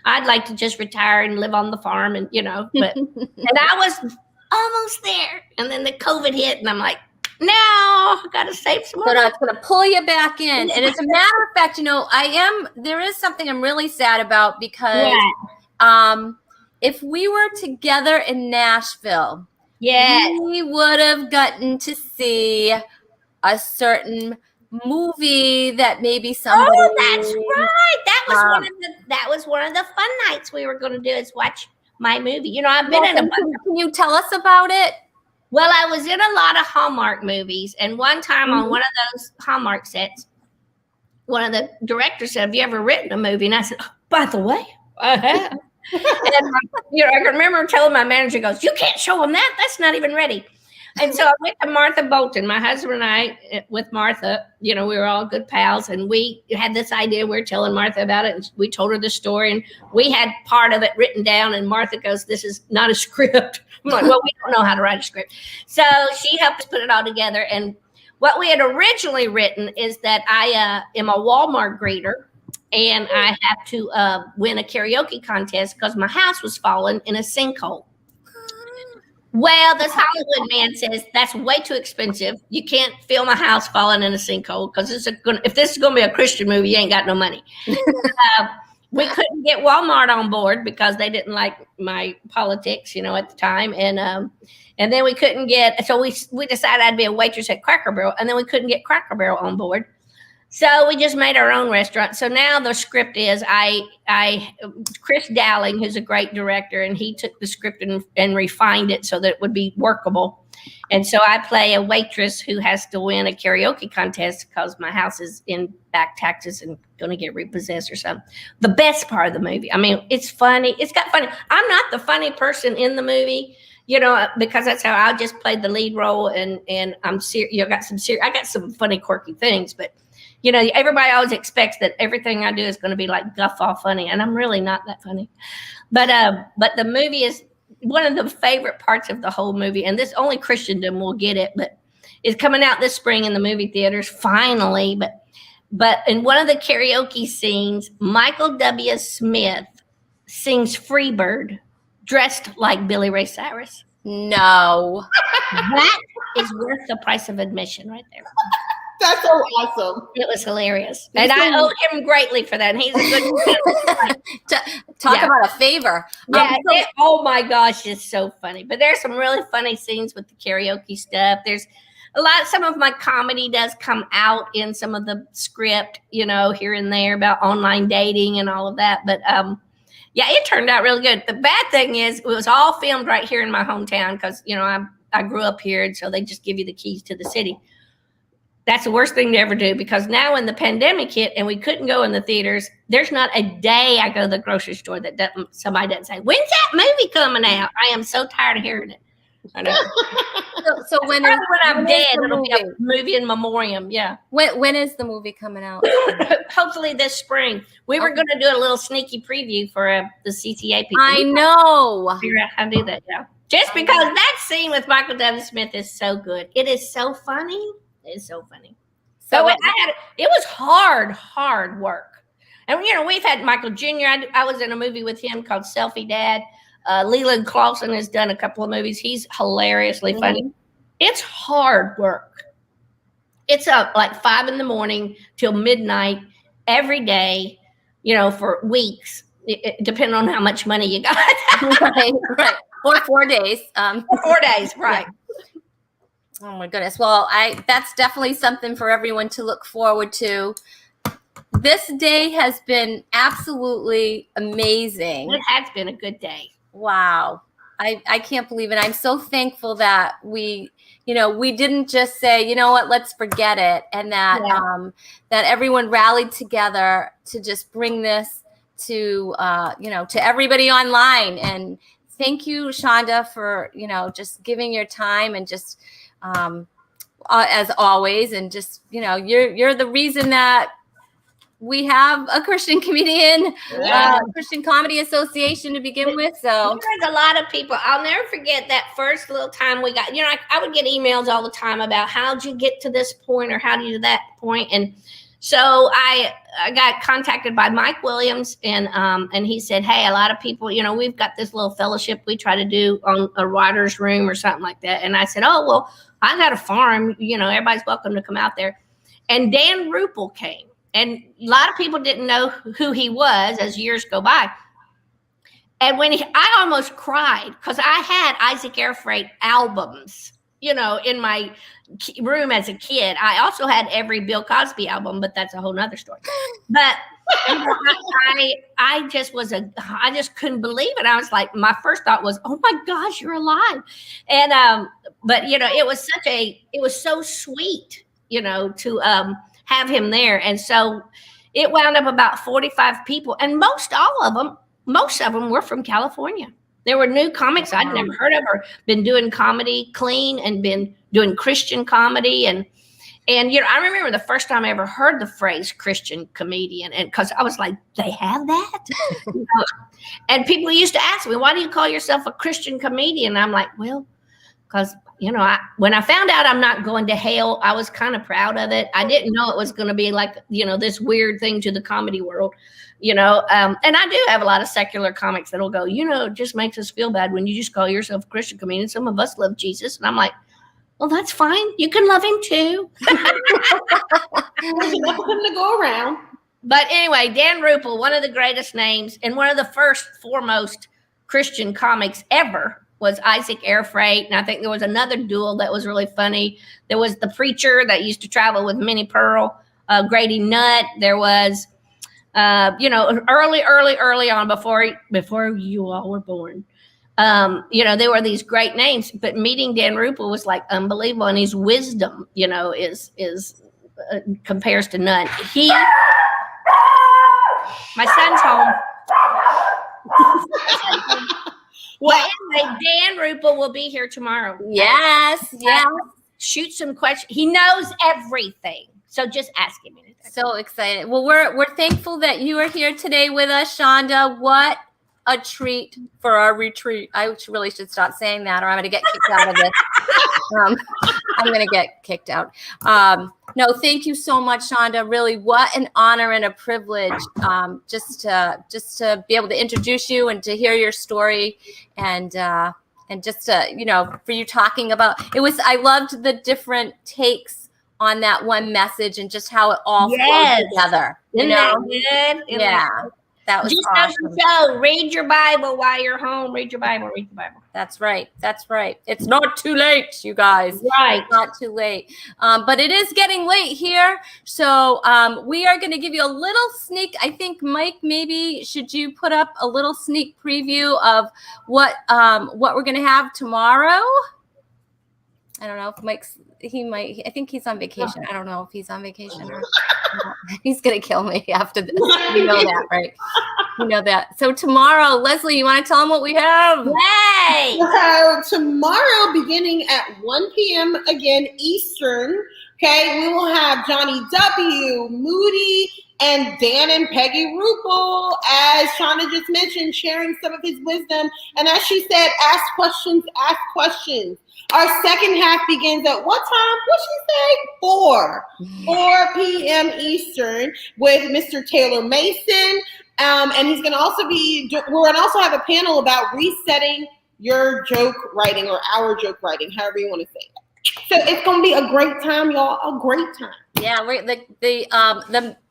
I'd like to just retire and live on the farm, and but and I was almost there. And then the COVID hit, and I'm like, no, I got to save some money. So it's going to pull you back in. And as a matter of fact, there is something I'm really sad about, because if we were together in Nashville, we would have gotten to see a certain movie that maybe somebody. Oh, that's right. That was one of the fun nights we were going to do, is watch my movie. I've been in a bunch. Can you tell us about it? Well, I was in a lot of Hallmark movies, and one time on one of those Hallmark sets, one of the directors said, "Have you ever written a movie?" And I said, "Oh, by the way, I have." And I can remember telling my manager, "Goes, you can't show them that. That's not even ready." And so I went to Martha Bolton, my husband and I, with Martha. We were all good pals, and we had this idea. We were telling Martha about it, and we told her the story, and we had part of it written down. And Martha goes, "This is not a script." I'm like, "Well, we don't know how to write a script." So she helped us put it all together. And what we had originally written is that I am a Walmart greeter, and I have to win a karaoke contest because my house was falling in a sinkhole. Well, this Hollywood man says that's way too expensive. You can't film a house falling in a sinkhole, because if this is going to be a Christian movie, you ain't got no money. We couldn't get Walmart on board because they didn't like my politics, at the time. And then we couldn't get, so we decided I'd be a waitress at Cracker Barrel, and then we couldn't get Cracker Barrel on board. So we just made our own restaurant. So now the script is Chris Dowling, who's a great director, and he took the script and refined it so that it would be workable. And so I play a waitress who has to win a karaoke contest because my house is in back taxes and going to get repossessed or something. The best part of the movie, I mean, it's funny. It's got funny. I'm not the funny person in the movie, because that's how I just played the lead role, and I'm serious. I got some funny, quirky things, but everybody always expects that everything I do is going to be like guffaw funny, and I'm really not that funny. But the movie is one of the favorite parts of the whole movie, and this only Christendom will get it, but it's coming out this spring in the movie theaters finally. But in one of the karaoke scenes, Michael W. Smith sings Freebird dressed like Billy Ray Cyrus. No. That is worth the price of admission right there. That's so awesome. It was hilarious. And I owe him greatly for that. And he's a good Talk about a favor. Yeah, oh my gosh, it's so funny. But there's some really funny scenes with the karaoke stuff. There's some of my comedy does come out in some of the script, here and there about online dating and all of that. But it turned out really good. The bad thing is it was all filmed right here in my hometown because, I grew up here, and so they just give you the keys to the city. That's the worst thing to ever do, because now when the pandemic hit and we couldn't go in the theaters, there's not a day I go to the grocery store that somebody doesn't say, "When's that movie coming out?" I am so tired of hearing it. I know. So when I'm dead, it'll be a movie in memoriam. Yeah. When is the movie coming out? Hopefully this spring. We were going to do a little sneaky preview for the CCA people. I know. Figure out how to do that. Yeah. Just because that scene with Michael W. Smith is so good. It is so funny. It's so funny. So it was hard work. And, we've had Michael Jr. I was in a movie with him called Selfie Dad. Leland Clausen has done a couple of movies. He's hilariously funny. It's hard work. It's up like 5 a.m. till midnight every day, for weeks, depending on how much money you got. Right. Or 4 days. 4 days, right. Oh my goodness. Well, that's definitely something for everyone to look forward to. This day has been absolutely amazing. It has been a good day. Wow. I can't believe it. I'm so thankful that we didn't just say, you know what, let's forget it. And that, that everyone rallied together to just bring this to, to everybody online. And thank you, Shonda, for, just giving your time and just, as always, and just, you're the reason that we have a Christian comedian, Christian Comedy Association to begin with. So there's a lot of people. I'll never forget that first little time we got, I would get emails all the time about how'd you get to this point or how do you do that point. And so I got contacted by Mike Williams and he said, hey, a lot of people, we've got this little fellowship we try to do on a writer's room or something like that. And I said, oh, well, I got a farm, everybody's welcome to come out there. And Dan Ruppel came. And a lot of people didn't know who he was as years go by. And I almost cried because I had Isaac Airfreight albums, in my room as a kid. I also had every Bill Cosby album, but that's a whole nother story. But I just couldn't believe it. I was like, my first thought was, oh my gosh, you're alive. And, but it was so sweet, to, have him there. And so it wound up about 45 people. And most of them were from California. There were new comics I'd never heard of or been doing comedy clean and been doing Christian comedy. And I remember the first time I ever heard the phrase Christian comedian. And because I was like, they have that? And people used to ask me, why do you call yourself a Christian comedian? And I'm like, well, because when I found out I'm not going to hell, I was kind of proud of it. I didn't know it was going to be like, this weird thing to the comedy world, and I do have a lot of secular comics that'll go, it just makes us feel bad when you just call yourself a Christian comedian. Some of us love Jesus. And I'm like, well, that's fine. You can love him too. There's enough of him to go around. But anyway, Dan Ruppel, one of the greatest names and one of the foremost Christian comics ever, was Isaac Airfreight. And I think there was another duel that was really funny. There was the preacher that used to travel with Minnie Pearl, Grady Nutt. There was, early on before you all were born. There were these great names, but meeting Dan Ruppel was like unbelievable. And his wisdom, is compares to none. My son's home. Well, anyway, Dan Ruppel will be here tomorrow. Yes. Shoot some questions. He knows everything. So just ask him anything. So excited. Well, we're thankful that you are here today with us, Shonda. What a treat for our retreat. I really should stop saying that or I'm going to get kicked out of this. I'm going to get kicked out. No, thank you so much, Shonda. Really, what an honor and a privilege just to be able to introduce you and to hear your story and just to, for you talking about it was, I loved the different takes on that one message and just how it all flowed together. Isn't that good? Yeah. That was just awesome. So read your Bible while you're home. Read your Bible. That's right. It's not too late, you guys. Right. It's not too late. But it is getting late here. So we are going to give you a little sneak. I think, Mike, maybe should you put up a little sneak preview of what we're going to have tomorrow? I don't know if Mike's, I think he's on vacation. I don't know if he's on vacation or he's going to kill me after this. You know that, right? You know that. So tomorrow, Leslie, you want to tell them what we have? Yay! So tomorrow, beginning at 1 p.m. again, Eastern, okay, we will have Johnny W., Moody, and Dan and Peggy Ruppel, as Shonda just mentioned, sharing some of his wisdom. And as she said, ask questions. Our second half begins at what time? What'd she say? 4 p.m. Eastern with Mr. Taylor Mason. And he's going to also we're going to also have a panel about resetting your joke writing or our joke writing, however you want to say that. So it's going to be a great time, y'all. A great time. Yeah,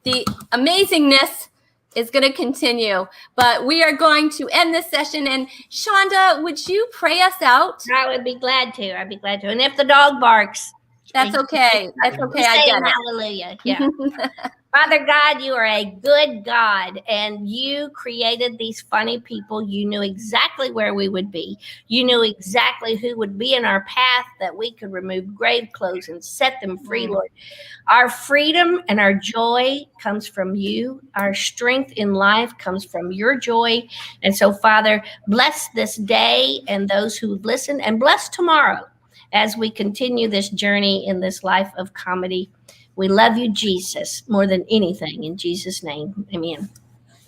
the amazingness is going to continue. But we are going to end this session. And Shonda, would you pray us out? I would be glad to. I'd be glad to. And if the dog barks, that's okay. That's okay. I get it. Hallelujah. Yeah. Father God, you are a good God, and you created these funny people. You knew exactly where we would be. You knew exactly who would be in our path, that we could remove grave clothes and set them free, Lord. Our freedom and our joy comes from you. Our strength in life comes from your joy. And so, Father, bless this day and those who listen, and bless tomorrow as we continue this journey in this life of comedy. We love you, Jesus, more than anything. In Jesus' name, amen.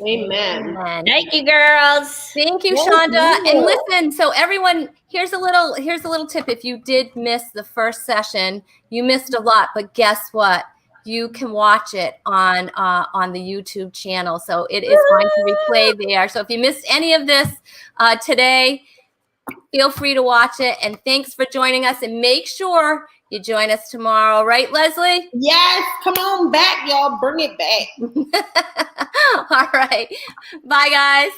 Amen. Thank you, girls. Thank you, Shonda. And listen, so everyone, here's a little tip. If you did miss the first session, you missed a lot. But guess what? You can watch it on the YouTube channel. So it is going to replay there. So if you missed any of this today, feel free to watch it. And thanks for joining us. And make sure you join us tomorrow. Right, Leslie? Yes. Come on back, y'all. Bring it back. All right. Bye, guys.